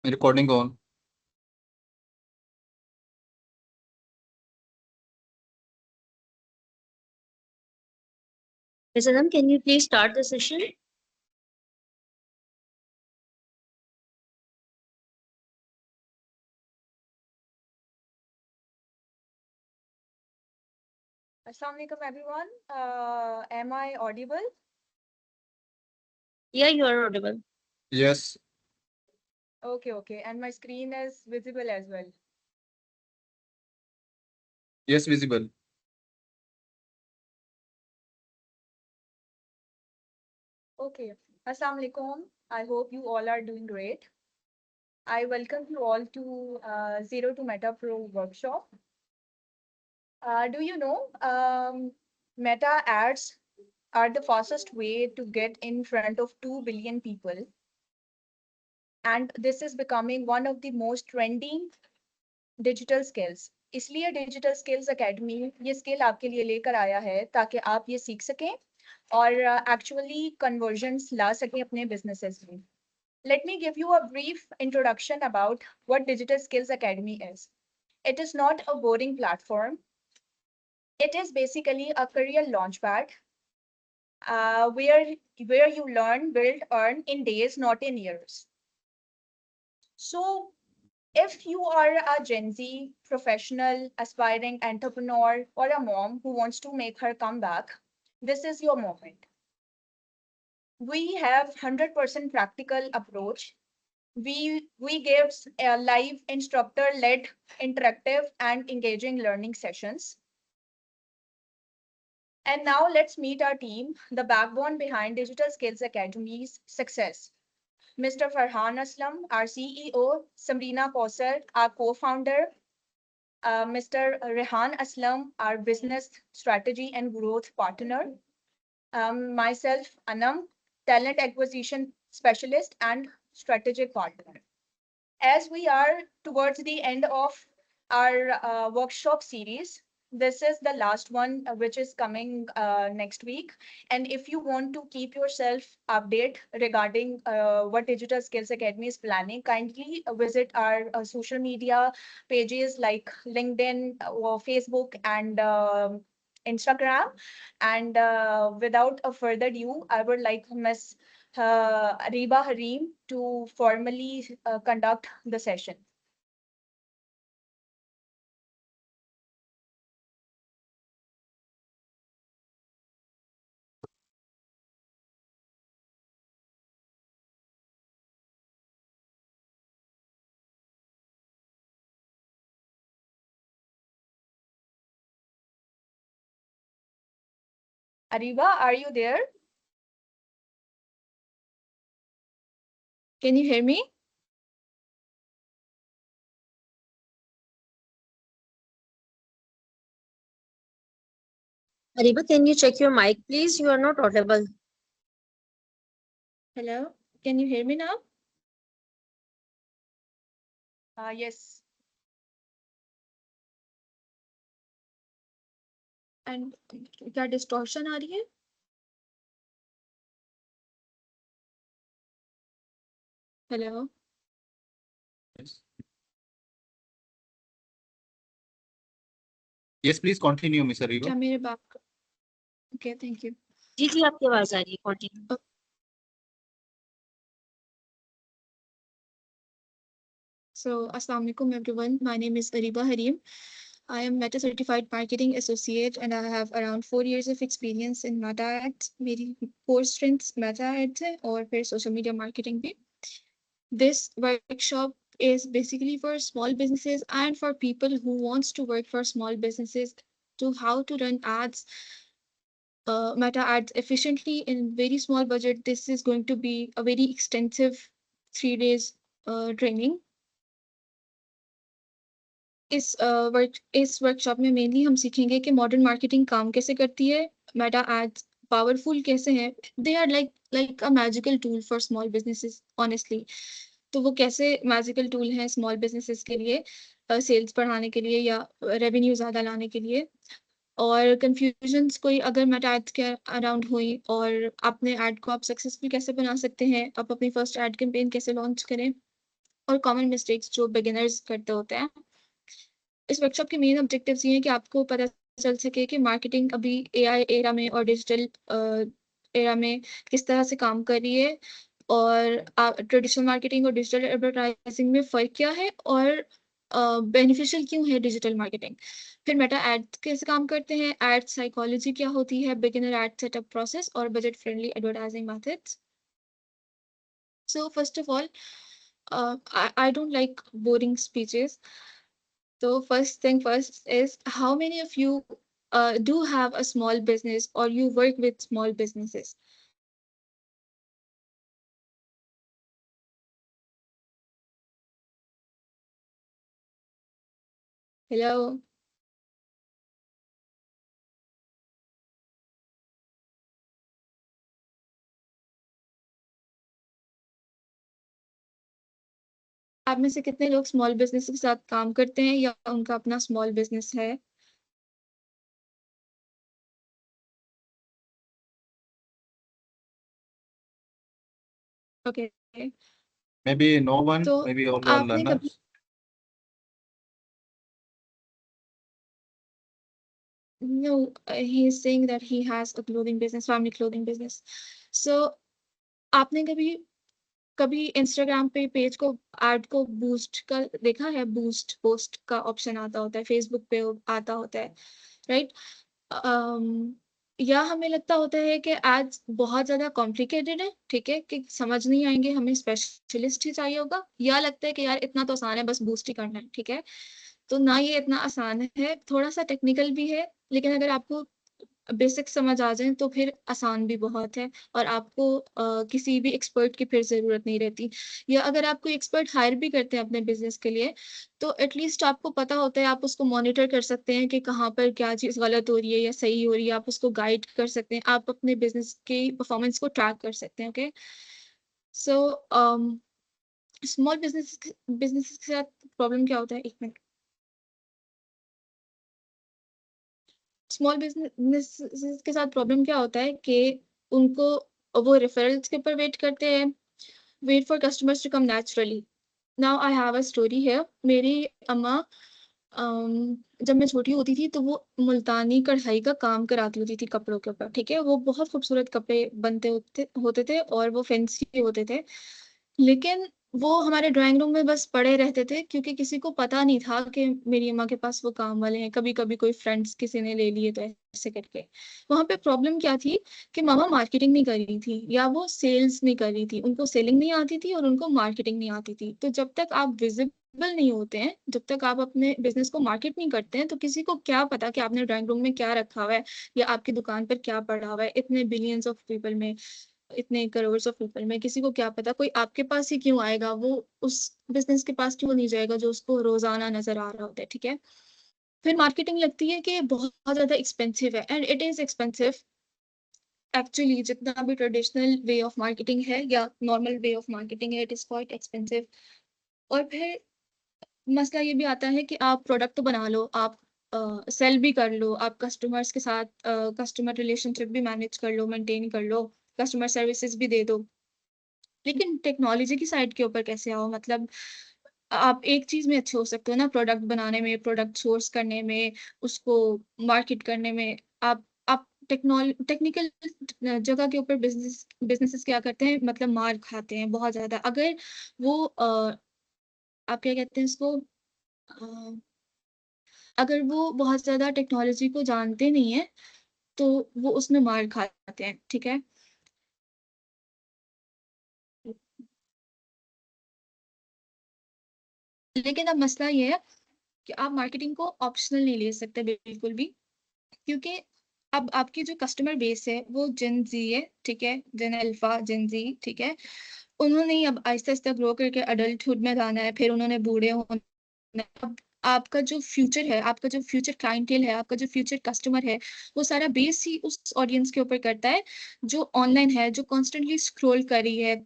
Recording on. Ms. Anam, can you please start the session? Assalamualaikum everyone. Am I audible? Yeah, you are audible. Yes. Okay. And my screen is visible as well. Yes, visible. Okay. Assalamualaikum. I hope you all are doing great. I welcome you all to Zero to Meta Pro workshop. Do you know Meta ads are the fastest way to get in front of 2 billion people, and this is becoming one of the most trending digital skills. इसलिए digital skills academy ये skill आपके लिए लेकर आया है ताकि आप ये सीख सकें और एक्चुअली कन्वर्जन्स ला सकें अपने बिजनेसेस में. Let me give you a brief introduction about what Digital Skills Academy is. It is not a boring platform. It is basically a career launchpad where you learn, build, earn in days, not in years. So if you are a Gen Z professional, aspiring entrepreneur, or a mom who wants to make her comeback, this is your moment. We have 100% practical approach. We give a live instructor-led interactive and engaging learning sessions. And now let's meet our team, the backbone behind Digital Skills Academy's success. Mr. Farhan Aslam, our CEO, Samrina Kausar, our co-founder, Mr. Rehan Aslam, our business strategy and growth partner. Myself, Anam, talent acquisition specialist and strategic partner. As we are towards the end of our workshop series, this is the last one, which is coming next week. And if you want to keep yourself update regarding what Digital Skills Academy is planning, kindly visit our social media pages like LinkedIn or Facebook and Instagram. And without a further ado, I would like Ms. Ariba Harim to formally conduct the session. Ariba, are you there? Can you hear me? Ariba, can you check your mic, please? You are not audible. Hello, can you hear me now? Yes. And क्या distortion आ रही है? Hello. Yes. Yes, please continue, Miss Ariba. क्या मेरे बाप? Okay, thank you. जी जी, आपकी आवाज आ रही है. Continue. So, Assalamu alaikum everyone. My name is Ariba Harim. I am Meta Certified Marketing Associate and I have around 4 years of experience in Meta Ads. मेरी core strengths Meta Ads है और फिर social media marketing भी. This workshop is basically for small businesses and for people who wants to work for small businesses to how to run ads, Meta ads efficiently in very small budget. This is going to be a very extensive 3 days training. इस workshop में mainly हम सीखेंगे कि modern marketing काम कैसे करती है, Meta ads powerful कैसे हैं, they are like a magical tool for small businesses honestly. तो वो कैसे मैजिकल टूल हैं स्मॉल बिजनेसेस के लिए, सेल्स बढ़ाने के लिए या रेवेन्यू ज़्यादा लाने के लिए. और कन्फ्यूजन्स कोई अगर मेटा एड्स के अराउंड हुई और अपने ऐड को आप सक्सेसफुल कैसे बना सकते हैं, आप अपनी फर्स्ट ऐड कैंपेन कैसे लॉन्च करें, और कॉमन मिस्टेक्स जो बिगिनर्स करते होते हैं। इस वर्कशॉप के मेन ऑब्जेक्टिव्स ये हैं कि आपको पता चल सके कि मार्केटिंग अभी एआई एरा में और डिजिटल एरा में किस तरह से काम कर रही है, और ट्रेडिशनल मार्केटिंग और डिजिटल एडवर्टाइजिंग में फ़र्क क्या है, और बेनिफिशियल क्यों है डिजिटल मार्केटिंग। फिर मेटा एड्स कैसे काम करते हैं, एड साइकोलॉजी क्या होती है, बिगिनर एड सेटअप प्रोसेस और budget friendly advertising methods. So first of all, I don't like boring speeches. So first thing first is, how many of you do have a small business or you work with small businesses? Hello? आप में से कितने लोग small business के साथ काम करते हैं या उनका अपना स्मॉल बिजनेस है? Okay. Maybe no one, तो maybe all are आपने कभी learners. No, he is saying that he has a clothing business, family clothing business. So आपने कभी इंस्टाग्राम पे पेज को एड को बूस्ट का देखा है? बूस्ट पोस्ट का ऑप्शन आता होता है, फेसबुक पे आता होता है, राइट? या हमें लगता होता है कि एड्स बहुत ज़्यादा कॉम्प्लिकेटेड है, ठीक है, कि समझ नहीं आएंगे, हमें स्पेशलिस्ट ही चाहिए होगा, या लगता है कि यार इतना तो आसान है, बस बूस्ट ही करना है, ठीक है। तो ना ये इतना आसान है, थोड़ा सा टेक्निकल भी है, लेकिन अगर आपको बेसिक समझ आ जाए तो फिर आसान भी बहुत है, और आपको किसी भी एक्सपर्ट की फिर ज़रूरत नहीं रहती। या अगर आप कोई एक्सपर्ट हायर भी करते हैं अपने बिजनेस के लिए, तो एटलीस्ट आपको पता होता है, आप उसको मॉनिटर कर सकते हैं कि कहाँ पर क्या चीज़ गलत हो रही है या सही हो रही है, आप उसको गाइड कर सकते हैं, आप अपने बिजनेस की परफॉर्मेंस को ट्रैक कर सकते हैं। ओके, सो स्मॉल बिजनेस के साथ प्रॉब्लम क्या होता है, एक मिनट। स्मॉल बिजनेस के साथ प्रॉब्लम क्या होता है कि उनको वो रेफरल्स के ऊपर वेट करते हैं, wait for customers to come naturally. Now I have a story here. मेरी अम्मा जब मैं छोटी होती थी तो वो मुल्तानी कढ़ाई का काम कराती होती थी कपड़ों के ऊपर, ठीक है। वो बहुत खूबसूरत कपड़े बनते होते थे और वो फैंसी होते थे, लेकिन वो हमारे ड्राइंग रूम में बस पड़े रहते थे, क्योंकि किसी को पता नहीं था कि मेरी अम्मा के पास वो काम वाले हैं। कभी कभी कोई फ्रेंड्स किसी ने ले लिए तो ऐसे करके। वहां पे प्रॉब्लम क्या थी कि मामा मार्केटिंग नहीं कर रही थी, या वो सेल्स नहीं कर रही थी, उनको सेलिंग नहीं आती थी और उनको मार्केटिंग नहीं आती थी। तो जब तक आप विजिबल नहीं होते हैं, जब तक आप अपने बिजनेस को मार्केट नहीं करते हैं, तो किसी को क्या पता कि आपने ड्राइंग रूम में क्या रखा हुआ है या आपकी दुकान पर क्या पड़ा हुआ है। इतने बिलियंस ऑफ पीपल में, इतने करोड़ ऑफ पीपल में, किसी को क्या पता, कोई आपके पास ही क्यों आएगा, वो उस बिजनेस के पास क्यों नहीं जाएगा जो उसको रोजाना नजर आ रहा होता है, ठीक है। फिर मार्केटिंग लगती है कि बहुत ज्यादा एक्सपेंसिव है, and it is expensive actually. जितना भी ट्रेडिशनल वे ऑफ मार्केटिंग है या नॉर्मल वे ऑफ मार्केटिंग है, इट इज क्वाइट एक्सपेंसिव। और फिर मसला ये भी आता है कि आप प्रोडक्ट तो बना लो, आप सेल भी कर लो, आप कस्टमर्स के साथ कस्टमर रिलेशनशिप भी मैनेज कर लो, मेंटेन कर लो, कस्टमर सर्विसेज भी दे दो, लेकिन टेक्नोलॉजी की साइड के ऊपर कैसे आओ? मतलब आप एक चीज में अच्छे हो सकते हो ना, प्रोडक्ट बनाने में, प्रोडक्ट सोर्स करने में, उसको मार्केट करने में। आप टेक्निकल जगह के ऊपर बिजनेसेस क्या करते हैं, मतलब मार खाते हैं बहुत ज्यादा। अगर वो आप क्या कहते हैं इसको, अ, अगर वो बहुत ज्यादा टेक्नोलॉजी को जानते नहीं है तो वो उसमें मार खाते हैं, ठीक है। लेकिन अब मसला ये है कि आप मार्केटिंग को ऑप्शनल नहीं ले सकते बिल्कुल भी, क्योंकि अब आपकी जो कस्टमर बेस है वो जेन जी है, ठीक है, जेन अल्फा, जेन जी, ठीक है। उन्होंने ही अब आहिस्ता आहिस्ता ग्रो करके अडल्टहुड में जाना है, फिर उन्होंने बूढ़े होना है। अब आपका जो फ्यूचर है, आपका जो फ्यूचर क्लाइंटेल है, आपका जो फ्यूचर कस्टमर है, वो सारा बेस ही उस ऑडियंस के ऊपर करता है जो ऑनलाइन है, जो कॉन्स्टेंटली स्क्रोल कर रही है,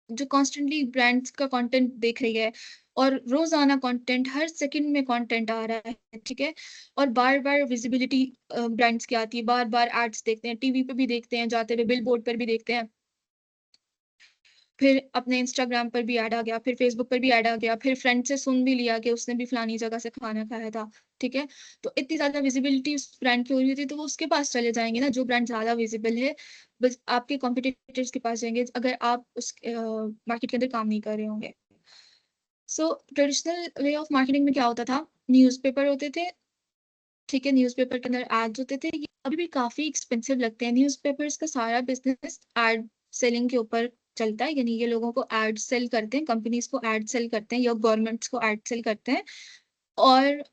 जो कॉन्स्टेंटली ब्रांड्स का कंटेंट देख रही है, और रोजाना कंटेंट, हर सेकंड में कंटेंट आ रहा है, ठीक है। और बार बार विजिबिलिटी ब्रांड्स की आती है, बार बार एड्स देखते हैं, टीवी पे भी देखते हैं, जाते हुए बिल बोर्ड पर भी देखते हैं। फिर अपने इंस्टाग्राम पर भी ऐड आ गया, फिर फेसबुक पर भी ऐड आ गया, फिर फ्रेंड से सुन भी लिया कि उसने भी फलानी जगह से खाना खाया था, ठीक है। तो इतनी ज्यादा विजिबिलिटी उस ब्रांड की हो रही थी, तो वो उसके पास चले जाएंगे ना, जो ब्रांड ज्यादा विजिबल है, बस आपके कॉम्पिटिटर्स के पास जाएंगे अगर आप उस मार्केट के अंदर काम नहीं कर रहे होंगे। सो ट्रेडिशनल वे ऑफ मार्केटिंग में क्या होता था, न्यूज़पेपर होते थे, ठीक है, न्यूज़पेपर के अंदर एड्स होते थे, ये अभी भी काफी एक्सपेंसिव लगते हैं। न्यूज़पेपर्स का सारा बिजनेस एड सेलिंग के ऊपर चलता है, यानी ये लोगों को एड सेल करते हैं, कंपनीज को एड सेल करते हैं या गवर्नमेंट्स को एड सेल करते हैं, और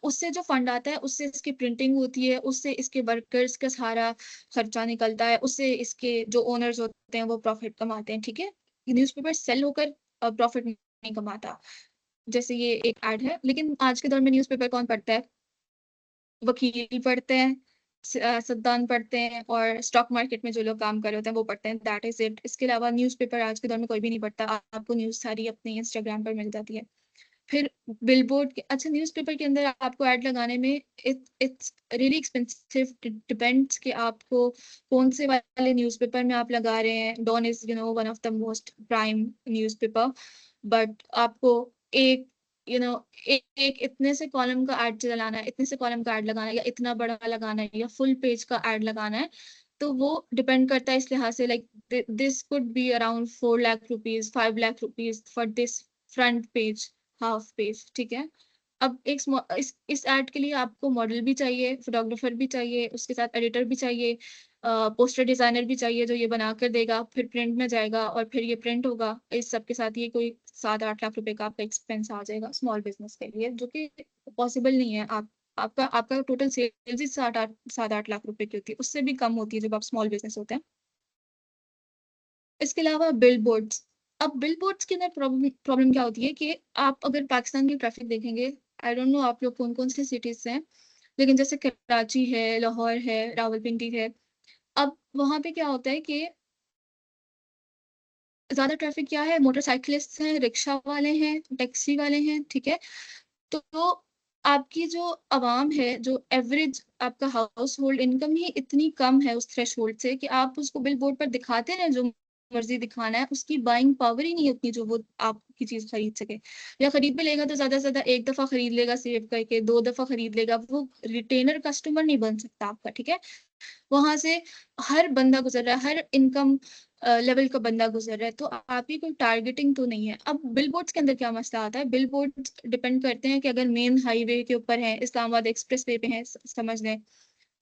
उससे जो फंड आता है उससे इसकी प्रिंटिंग होती है, उससे इसके वर्कर्स का सारा खर्चा निकलता है, उससे इसके जो ओनर्स होते हैं वो प्रॉफिट कमाते हैं, ठीक है। न्यूज़पेपर सेल होकर प्रॉफिट नहीं कमाता, जैसे ये एक एड है। लेकिन आज के दौर में न्यूज़पेपर कौन पढ़ता है, वकील पढ़ते हैं, सिद्धांत पढ़ते हैं, और स्टॉक मार्केट में जो लोग काम कर रहे होते हैं वो पढ़ते हैं, दैट इज इट। इसके अलावा न्यूज़पेपर आज के दौर में कोई भी नहीं पढ़ता, आपको न्यूज़ सारी अपने इंस्टाग्राम पर मिल जाती है। फिर बिलबोर्ड के, अच्छा, न्यूज़पेपर के अंदर आपको ऐड लगाने में इट्स रियली एक्सपेंसिव, डिपेंड्स कि आपको कौन से वाले न्यूज़पेपर में आप लगा रहे हैं। Dawn is one of the most prime newspaper, but आपको एक एक इतने से कॉलम का ऐड चलाना है, इतने से कॉलम का ऐड लगाना है, या इतना बड़ा लगाना है, या फुल पेज का ऐड लगाना है, तो वो डिपेंड करता है इस लिहाज से, like this could be around 4 lakh rupees, 5 lakh rupees for this front page, half page, ठीक है। अब इस ऐड के लिए आपको मॉडल भी चाहिए, फोटोग्राफर भी चाहिए, उसके साथ एडिटर भी चाहिए, पोस्टर डिजाइनर भी चाहिए जो ये बना कर देगा, फिर प्रिंट में जाएगा और फिर ये प्रिंट होगा। इस सब के साथ ये कोई 7-8 लाख रुपए का आपका एक्सपेंस आ जाएगा स्मॉल बिजनेस के लिए, जो कि पॉसिबल नहीं है। आपका आपका टोटल सेल्स ही 7-8 लाख रुपए की होती है, उससे भी कम होती है जब आप स्मॉल बिजनेस होते हैं। इसके अलावा बिल बोर्ड्स, अब बिल बोर्ड्स के अंदर प्रॉब्लम क्या होती है कि आप अगर पाकिस्तान की ट्रैफिक देखेंगे, आई डोंट नो आप लोग कौन कौन सी सिटीज से हैं, लेकिन जैसे कराची है, लाहौर है, रावलपिंडी है, अब वहां पे क्या होता है कि ज्यादा ट्रैफिक क्या है, मोटरसाइकिलिस्ट हैं, रिक्शा वाले हैं, टैक्सी वाले हैं, ठीक है। तो आपकी जो आवाम है, जो एवरेज आपका हाउस होल्ड इनकम ही इतनी कम है उस थ्रेशोल्ड से कि आप उसको बिल बोर्ड पर दिखाते हैं जो मर्जी दिखाना है, उसकी बाइंग पावर ही नहीं है उतनी जो वो आपकी चीज खरीद सके। या खरीद भी लेगा तो ज्यादा से ज्यादा एक दफा खरीद लेगा सेव करके, 2 दफा खरीद लेगा, वो रिटेनर कस्टमर नहीं बन सकता आपका, ठीक है। वहां से हर बंदा गुजर रहा है, हर इनकम लेवल का बंदा गुजर रहा है, तो आपकी कोई टारगेटिंग तो नहीं है। अब बिलबोर्ड्स के अंदर क्या मसला आता है, बिलबोर्ड्स डिपेंड करते हैं कि अगर मेन हाईवे के ऊपर है, इस्लामाबाद एक्सप्रेस वे पे है, समझ लें,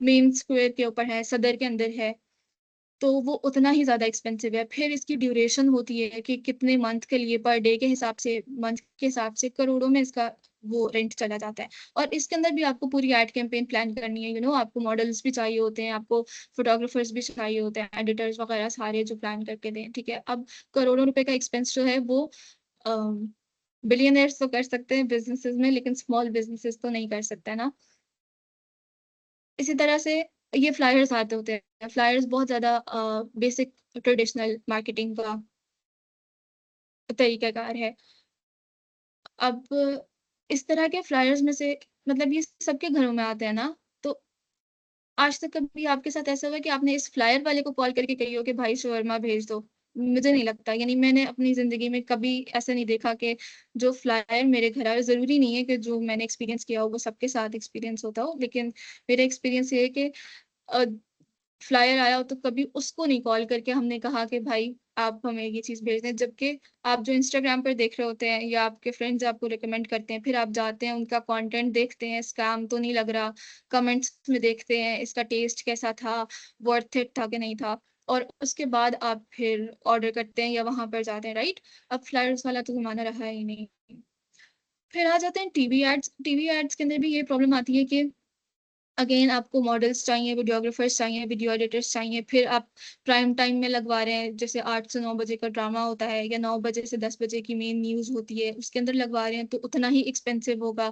मेन स्क्वायर के ऊपर है, सदर के अंदर है, तो वो उतना ही ज्यादा एक्सपेंसिव है। फिर इसकी ड्यूरेशन होती है कि कितने मंथ के लिए, पर डे के हिसाब से, मंथ के हिसाब से करोड़ों में इसका वो रेंट चला जाता है। और इसके अंदर भी आपको पूरी एड कैंपेन प्लान करनी है, आपको मॉडल्स भी चाहिए होते हैं, आपको फोटोग्राफर्स भी चाहिए होते हैं, एडिटर्स वगैरह सारे जो प्लान करके दें, ठीक है। अब करोड़ों रुपए का एक्सपेंस जो है वो बिलियनर्स तो कर सकते हैं बिजनेसेस में, लेकिन स्मॉल बिजनेसेस तो नहीं कर सकते ना। इसी तरह से ये फ्लायर्स आते होते हैं, फ्लायर्स बहुत ज्यादा बेसिक ट्रेडिशनल मार्केटिंग का तरीकाकार है। अब इस तरह के फ्लायर्स में से, मतलब ये सबके घरों में आते हैं ना, तो आज तक कभी आपके साथ ऐसा हुआ कि आपने इस फ्लायर वाले को कॉल करके कही हो कि भाई शवरमा भेज दो? मुझे नहीं लगता, यानी मैंने अपनी जिंदगी में कभी ऐसा नहीं देखा कि जो फ्लायर मेरे घर आए। जरूरी नहीं है कि जो मैंने एक्सपीरियंस किया हो वो सबके साथ एक्सपीरियंस होता हो, लेकिन मेरा एक्सपीरियंस ये है कि फ्लायर आया हो तो कभी उसको नहीं कॉल करके हमने कहा कि भाई आप हमें ये चीज भेज दें, जबकि आप जो इंस्टाग्राम पर देख रहे होते हैं या आपके फ्रेंड्स आपको रिकमेंड करते हैं, फिर आप जाते हैं, उनका कंटेंट देखते हैं, स्कैम तो नहीं लग रहा, कमेंट्स में देखते हैं इसका टेस्ट कैसा था, वर्थ इट था कि नहीं था, और उसके बाद आप फिर ऑर्डर करते हैं या वहां पर जाते हैं, राइट। अब फ्लायर्स वाला तो जमाना रहा ही नहीं। फिर आ जाते हैं टीवी एड्स। टीवी एड्स के अंदर भी ये प्रॉब्लम आती है कि अगेन आपको मॉडल्स चाहिए, वीडियोग्राफर्स चाहिए, वीडियो एडिटर्स चाहिए, फिर आप प्राइम टाइम में लगवा रहे हैं, जैसे 8 से 9 बजे का ड्रामा होता है या 9 बजे से 10 बजे की मेन न्यूज होती है, उसके अंदर लगवा रहे हैं तो उतना ही एक्सपेंसिव होगा।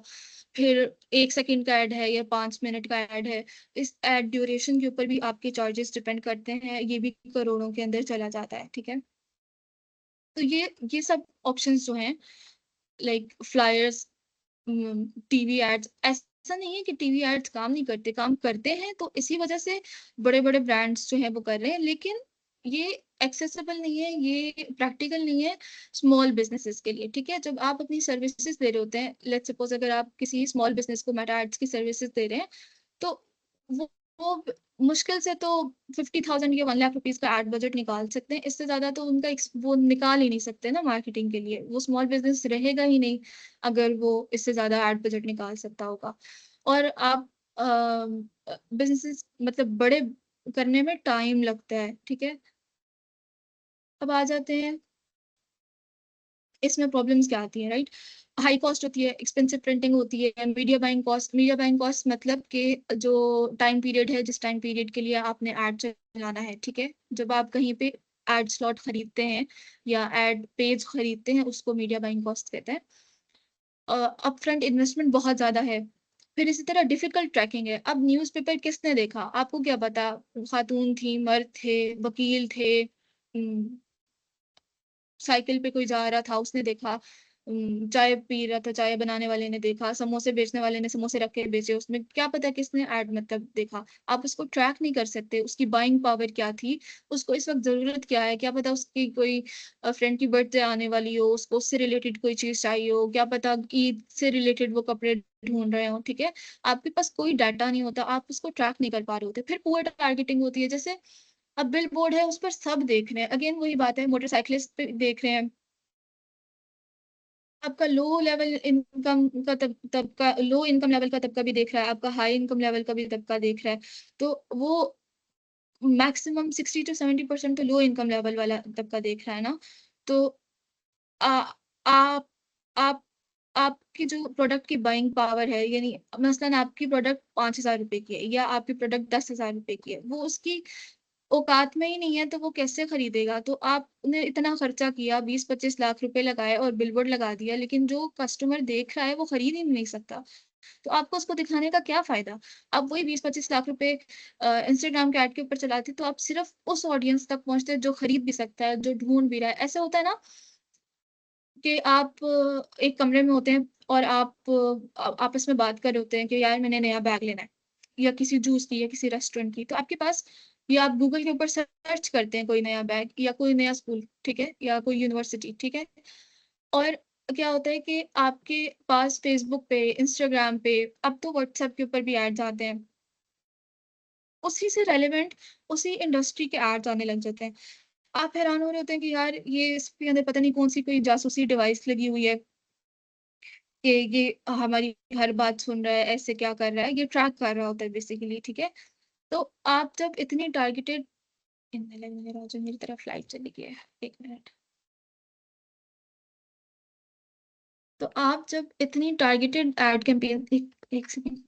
फिर 1 सेकंड का ऐड है या 5 मिनट का ऐड है, इस ऐड ड्यूरेशन के ऊपर भी आपके चार्जेस डिपेंड करते हैं, ये भी करोड़ों के अंदर चला जाता है, ठीक है। तो ये सब ऑप्शंस जो हैं, लाइक फ्लायर्स, टीवी एड्स, ऐसा नहीं है कि टीवी एड्स काम नहीं करते, काम करते हैं, तो इसी वजह से बड़े बड़े ब्रांड्स जो हैं वो कर रहे हैं, लेकिन ये एक्सेसिबल नहीं है, ये प्रैक्टिकल नहीं है स्मॉल बिजनेसेस के लिए, ठीक है। जब आप अपनी सर्विसेज दे रहे होते हैं, लेट्स सपोज अगर आप किसी स्मॉल बिजनेस को मेटा एड्स की सर्विसेज दे रहे हैं, तो वो मुश्किल से तो 50,000 या 1 लाख रुपीज का एड बजट निकाल सकते हैं। इससे ज्यादा तो उनका वो निकाल ही नहीं सकते ना मार्केटिंग के लिए। वो स्मॉल बिजनेस रहेगा ही नहीं अगर वो इससे ज्यादा एड बजट निकाल सकता होगा। और आप बिजनेसेस मतलब बड़े करने में टाइम लगता है, ठीक है। अब आ जाते हैं इसमें प्रॉब्लम्स क्या आती है, राइट। हाई कॉस्ट होती है, एक्सपेंसिव प्रिंटिंग होती है, media buying cost. Media buying cost मतलब कि जो टाइम पीरियड है, जिस टाइम पीरियड के लिए आपने ऐड चलाना है, ठीक है। जब आप कहीं पे एड स्लॉट खरीदते हैं या एड पेज खरीदते हैं, उसको मीडिया बाइंग कॉस्ट कहते हैं। अपफ्रंट इन्वेस्टमेंट बहुत ज्यादा है। फिर इसी तरह डिफिकल्ट ट्रैकिंग है। अब न्यूज़पेपर किसने देखा, आपको क्या पता, खातून थी, मर्द थे, वकील थे, साइकिल पे कोई जा रहा था उसने देखा, चाय पी रहा था, चाय बनाने वाले ने देखा, समोसे बेचने वाले ने समोसे रख के बेचे, उसमें क्या पता किसने ऐड मतलब देखा। आप उसको ट्रैक नहीं कर सकते, उसकी बाइंग पावर क्या थी, उसको इस वक्त जरूरत क्या है, क्या पता उसकी कोई फ्रेंड की बर्थडे आने वाली हो, उसको उससे रिलेटेड कोई चीज चाहिए हो, क्या पता ईद से रिलेटेड वो कपड़े ढूंढ रहे हो, ठीक है। आपके पास कोई डाटा नहीं होता, आप उसको ट्रैक नहीं कर पा रहे होते। फिर पुअर टारगेटिंग होती है, जैसे अब बिल बोर्ड है, उस पर सब देख रहे हैं, अगेन वही बात है, मोटरसाइकिलिस्ट पे देख रहे हैं, आपका लो लेवल इनकम का तबका, लो इनकम लेवल का तबका भी देख रहा है, आपका हाई इनकम लेवल का भी तबका देख रहा है। तो वो मैक्सिमम 60 to 70% तो लो इनकम लेवल वाला तबका देख रहा है ना। तो आ, आप आप आपकी जो प्रोडक्ट की बाइंग पावर है, यानी मसलन आपकी प्रोडक्ट 5,000 रुपए की है या आपकी प्रोडक्ट 10,000 रुपए की है, वो उसकी औकात में ही नहीं है, तो वो कैसे खरीदेगा। तो आपने इतना खर्चा किया, 20-25 लाख रुपए लगाए और बिलबोर्ड लगा दिया, लेकिन जो कस्टमर देख रहा है वो खरीद ही नहीं सकता, तो आपको उसको दिखाने का क्या फायदा। आप वही 20-25 लाख रुपए इंस्टाग्राम के ऐड के ऊपर चलाते, तो आप सिर्फ उस ऑडियंस तक पहुंचते जो खरीद भी सकता है, जो ढूंढ भी रहा है। ऐसा होता है ना कि आप एक कमरे में होते हैं और आप आपस में बात कर रहे होते हैं कि यार मैंने नया बैग लेना है, या किसी जूस की या किसी रेस्टोरेंट की, तो आपके पास, या आप गूगल के ऊपर सर्च करते हैं कोई नया बैग या कोई नया स्कूल, ठीक है, या कोई यूनिवर्सिटी, ठीक है। और क्या होता है कि आपके पास फेसबुक पे, इंस्टाग्राम पे, अब तो व्हाट्सएप के ऊपर भी एड्स आते हैं, उसी से रेलेवेंट, उसी इंडस्ट्री के एड्स आने लग जाते हैं। आप हैरान हो रहे होते हैं कि यार ये इसके अंदर पता नहीं कौन सी कोई जासूसी डिवाइस लगी हुई है कि ये हमारी हर बात सुन रहा है, ऐसे क्या कर रहा है, ये ट्रैक कर रहा होता है बेसिकली, ठीक है। तो आप जब इतनी टारगेटेड, मेरी तरफ फ्लाइट चली गई है, 1 मिनट। तो आप जब इतनी टारगेटेड एड कैंपेन, एक सेकंड,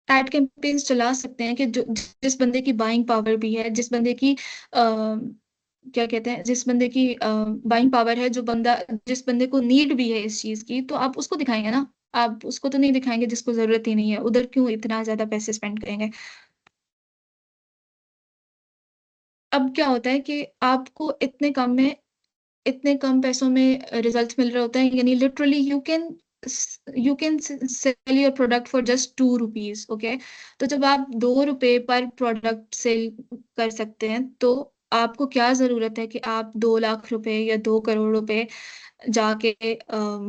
एड कैंपेन्स चला सकते हैं कि जो जिस बंदे की बाइंग पावर भी है, जिस बंदे की क्या कहते हैं, जिस बंदे की बाइंग पावर है, जो बंदा, जिस बंदे को नीड भी है इस चीज की, तो आप उसको दिखाएंगे ना। आप उसको तो नहीं दिखाएंगे जिसको जरूरत ही नहीं है, उधर क्यों इतना ज्यादा पैसे स्पेंड करेंगे। अब क्या होता है कि आपको इतने कम पैसों में रिजल्ट्स मिल रहे होते हैं, यानी literally you can sell your product for just ₹2, okay. तो जब आप ₹2 पर प्रोडक्ट सेल कर सकते हैं, तो आपको क्या जरूरत है कि आप 2 लाख रुपए या 2 करोड़ रुपए जाके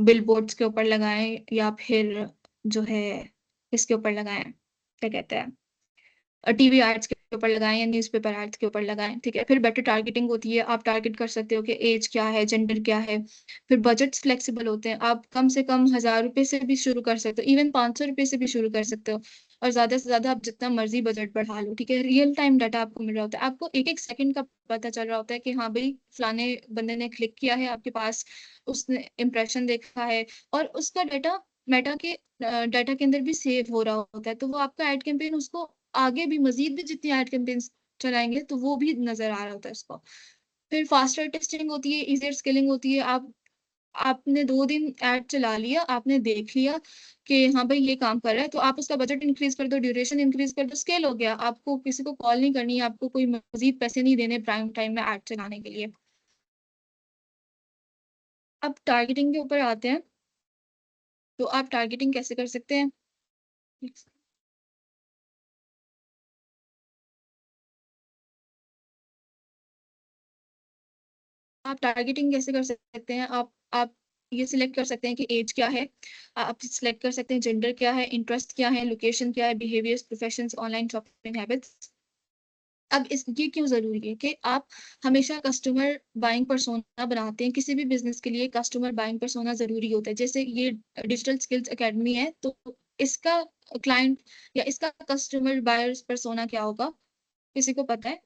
बिलबोर्ड्स के ऊपर लगाएं, या फिर जो है इसके ऊपर लगाएं, क्या कहते हैं, टीवी एड्स के ऊपर लगाएं या न्यूज़पेपर एड्स के ऊपर लगाएं, ठीक है। फिर बेटर टारगेटिंग होती है, आप टारगेट कर सकते हो कि एज क्या है, जेंडर क्या है। फिर बजट्स फ्लेक्सिबल होते हैं, आप कम से कम 1,000 रुपए से भी शुरू कर सकते हो, इवन 500 रुपए से भी शुरू कर सकते हो, और ज्यादा से ज्यादा आप जितना मर्जी बजट बढ़ा लो, ठीक है। रियल टाइम डाटा आपको मिल रहा होता है, आपको एक एक सेकंड का पता चल रहा होता है कि हाँ भाई फलाने बंदे ने क्लिक किया है आपके पास, उसने इम्प्रेशन देखा है, और उसका डाटा मेटा के डाटा के अंदर भी सेव हो रहा होता है। तो वो आपका एड कैंपेन उसको आगे भी, मजीद भी जितनी एड कैंपेन्स चलाएंगे, तो वो भी नजर आ रहा होता है उसको। फिर फास्टर टेस्टिंग होती है, इजियर स्केलिंग होती है। आपने 2 दिन ऐड चला लिया, आपने देख लिया कि हाँ भाई ये काम कर रहा है, तो आप उसका बजट इंक्रीज कर दो, ड्यूरेशन इंक्रीज कर दो, स्केल हो गया। आपको किसी को कॉल नहीं करनी है, आपको कोई मजीद पैसे नहीं देने प्राइम टाइम में ऐड चलाने के लिए। अब टारगेटिंग के ऊपर आते हैं, तो आप टारगेटिंग कैसे कर सकते हैं। आप टारगेटिंग कैसे कर सकते हैं? आप ये सिलेक्ट कर सकते हैं कि एज क्या है, आप सिलेक्ट कर सकते हैं जेंडर क्या है, इंटरेस्ट क्या है, लोकेशन क्या है, behaviours, professions, online shopping habits. अब ये क्यों जरूरी है कि आप हमेशा कस्टमर बाइंग पर्सोना बनाते हैं? किसी भी बिजनेस के लिए कस्टमर बाइंग पर्सोना जरूरी होता है। जैसे ये डिजिटल स्किल्स एकेडमी है, तो इसका क्लाइंट या इसका कस्टमर बायर्स पर्सोना क्या होगा? किसी को पता है?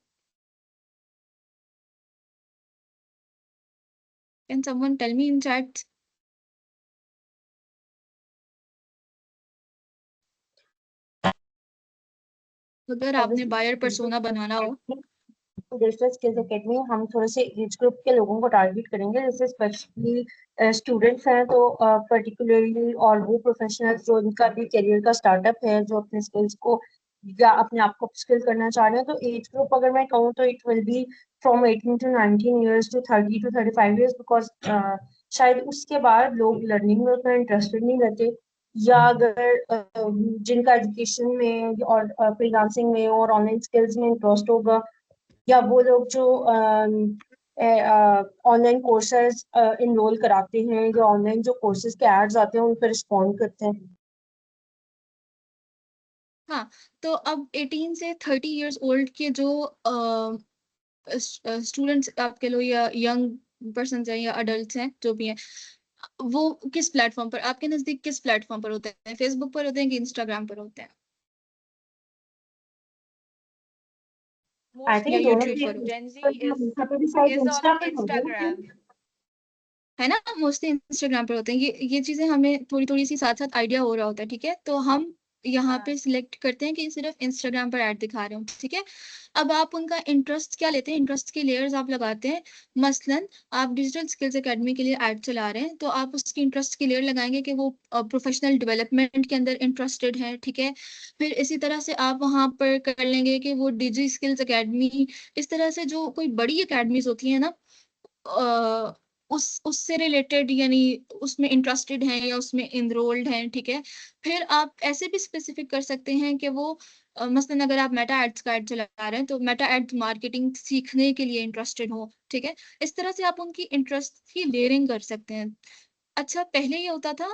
Can someone tell me in chat? अगर आपने बायर पर्सोना बनाना हो। डिजिटल स्किल्स एकेडमी हम थोड़े से एज ग्रुप के लोगों को टारगेट करेंगे, जैसे स्पेशली स्टूडेंट्स हैं, तो पर्टिकुलरली और वो प्रोफेशनल्स जो इनका भी करियर का स्टार्टअप है, जो अपने स्किल्स को या अपने आप को स्किल करना चाह रहे हैं। तो एज ग्रुप अगर मैं कहूँ तो it will be from 18 to 19 years to 30 to 35 years, because शायद उसके बाद लोग लर्निंग में उतना इंटरेस्टेड नहीं रहते, या अगर जिनका एजुकेशन में और फ्रीलांसिंग में और ऑनलाइन स्किल्स में इंटरेस्ट होगा, या वो लोग जो ऑनलाइन कोर्सेज इनरोल कराते हैं, या ऑनलाइन जो कोर्सेज के एड्स आते हैं उन पर रिस्पॉन्ड करते हैं। हाँ, तो अब 18 से 30 इयर्स ओल्ड के जो स्टूडेंट्स आप कह लो या यंग पर्सन हैं या अडल्ट हैं जो भी हैं, वो किस प्लेटफॉर्म पर आपके नजदीक किस प्लेटफॉर्म पर होते हैं? फेसबुक पर होते हैं कि इंस्टाग्राम पर होते हैं? आई थिंक या दोनों यूट्यूब के पर होते Gen Z is Insta on पे होंगे। Instagram. है ना? मोस्टली इंस्टाग्राम पर होते हैं। ये चीजें हमें थोड़ी थोड़ी सी साथ साथ आइडिया हो रहा होता है, ठीक है? तो हम यहाँ पे सिलेक्ट करते हैं कि सिर्फ इंस्टाग्राम पर ऐड दिखा रहे हो, ठीक है? अब आप उनका इंटरेस्ट क्या लेते हैं, इंटरेस्ट के लेयर्स आप लगाते हैं। मसलन आप डिजिटल स्किल्स एकेडमी के लिए ऐड चला रहे हैं, तो आप उसकी इंटरेस्ट की लेयर लगाएंगे कि वो प्रोफेशनल डेवलपमेंट के अंदर इंटरेस्टेड है, ठीक है? फिर इसी तरह से आप वहाँ पर कर लेंगे कि वो डिजी स्किल्स एकेडमी, इस तरह से जो कोई बड़ी एकेडमीज होती है ना, उससे रिलेटेड, यानी उसमें इंटरेस्टेड हैं या उसमें इनरोल्ड हैं, ठीक है? फिर आप ऐसे भी स्पेसिफिक कर सकते हैं कि वो मसलन अगर आप मेटा एड्स का एड चला रहे हैं, तो मेटा एड्स मार्केटिंग सीखने के लिए इंटरेस्टेड हो, ठीक है? इस तरह से आप उनकी इंटरेस्ट की लेयरिंग कर सकते हैं। अच्छा, पहले ये होता था,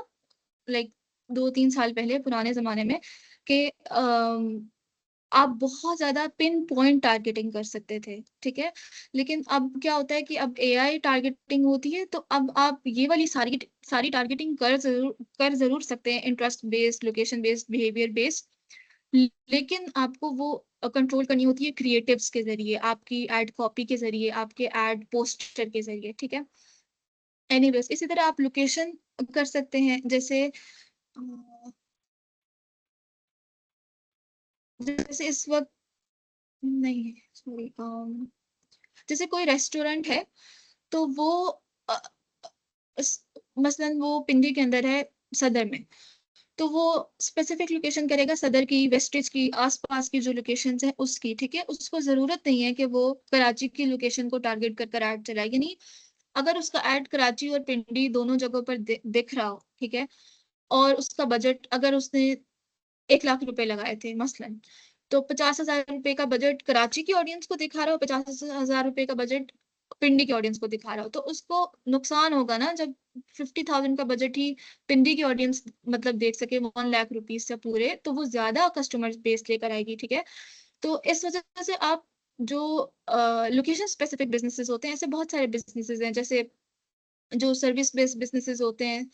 लाइक 2-3 साल पहले पुराने जमाने में, कि आप बहुत ज्यादा पिन पॉइंट टारगेटिंग कर सकते थे, ठीक है? लेकिन अब क्या होता है कि अब एआई टारगेटिंग होती है, तो अब आप ये वाली सारी सारी टारगेटिंग कर जरूर सकते हैं, interest based, location based, behaviour based, लेकिन आपको वो कंट्रोल करनी होती है क्रिएटिव्स के जरिए, आपकी एड कॉपी के जरिए, आपके एड पोस्टर के जरिए, ठीक है? एनीवेज, इसी तरह आप लोकेशन कर सकते हैं। जैसे इस वक्त नहीं, सॉरी, जैसे कोई रेस्टोरेंट है, तो वो अ, मसलन वो पिंडी के अंदर है, सदर में, तो वो स्पेसिफिक लोकेशन करेगा सदर की, वेस्टेज की, आसपास की जो लोकेशंस हैं उसकी, ठीक है? उसको जरूरत नहीं है कि वो कराची की लोकेशन को टारगेट कर ऐड चलाएगी। नहीं, अगर उसका ऐड कराची और पिंडी दोनों जगहों पर दिख रहा हो, ठीक है, और उसका बजट अगर उसने 1 लाख रुपए लगाए थे मसलन, तो 50,000 रुपए का बजट कराची की ऑडियंस को दिखा रहा हो, 50,000 रुपए का बजट पिंडी की ऑडियंस को दिखा रहा हो, तो उसको नुकसान होगा ना, जब 50,000 का बजट ही पिंडी की ऑडियंस मतलब देख सके 1 लाख रुपीज से पूरे, तो वो ज्यादा कस्टमर बेस लेकर आएगी, ठीक है? तो इस वजह से आप जो लोकेशन स्पेसिफिक बिजनेसेस होते हैं, ऐसे बहुत सारे बिजनेसेस हैं, जैसे जो सर्विस बेस्ड बिजनेसेस होते हैं,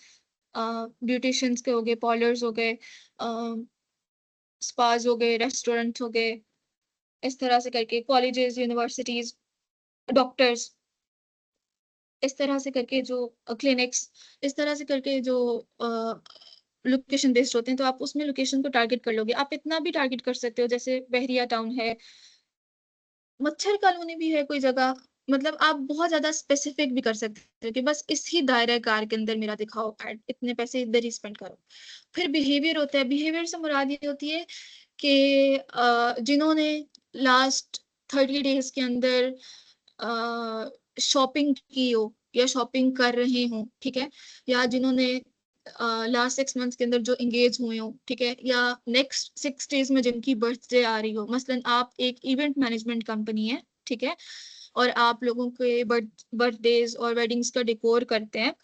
ब्यूटिशियंस के हो गए, पार्लर्स हो गए, स्पाज हो गए, रेस्टोरेंट हो गए, इस तरह से करके कॉलेजेस, यूनिवर्सिटीज, डॉक्टर्स, इस तरह से करके जो क्लिनिक्स, इस तरह से करके जो लोकेशन बेस्ड होते हैं, तो आप उसमें लोकेशन को टारगेट कर लोगे। आप इतना भी टारगेट कर सकते हो, जैसे बहरिया टाउन है, मच्छर कॉलोनी भी है कोई जगह, मतलब आप बहुत ज्यादा स्पेसिफिक भी कर सकते हो कि बस इस ही दायरा कार के अंदर मेरा दिखाओ एड, इतने पैसे इधर ही स्पेंड करो। फिर बिहेवियर होता है, बिहेवियर से मुराद ये होती है कि जिन्होंने लास्ट 30 डेज के अंदर शॉपिंग की हो या शॉपिंग कर रहे हो, ठीक है, या जिन्होंने लास्ट 6 मंथ्स के अंदर जो इंगेज हुए हो, ठीक है, या नेक्स्ट 6 डेज में जिनकी बर्थडे आ रही हो। मसलन आप एक इवेंट मैनेजमेंट कंपनी है, ठीक है, और आप लोगों के बर्थडेज और वेडिंग्स का डेकोर करते हैं,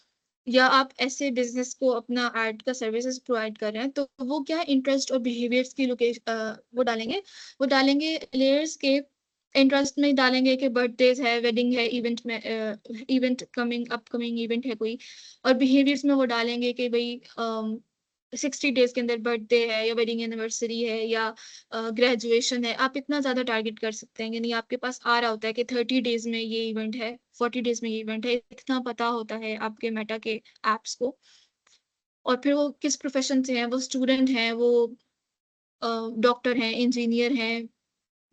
या आप ऐसे बिजनेस को अपना एड का सर्विसेज प्रोवाइड कर रहे हैं, तो वो क्या है, इंटरेस्ट और बिहेवियर्स की लोकेशन वो डालेंगे लेयर्स के इंटरेस्ट में डालेंगे कि बर्थडेज है, वेडिंग है, इवेंट में इवेंट अपकमिंग इवेंट है कोई, और बिहेवियर्स में वो डालेंगे कि भाई 60 डेज के अंदर बर्थडे है, या वेडिंग एनिवर्सरी है, या ग्रेजुएशन है। आप इतना ज्यादा टारगेट कर सकते हैं, यानी आपके पास आ रहा होता है कि 30 डेज में ये इवेंट है, 40 डेज में ये इवेंट है, इतना पता होता है आपके मेटा के एप्स को। और फिर वो किस प्रोफेशन से हैं, वो स्टूडेंट हैं, वो डॉक्टर हैं, इंजीनियर हैं,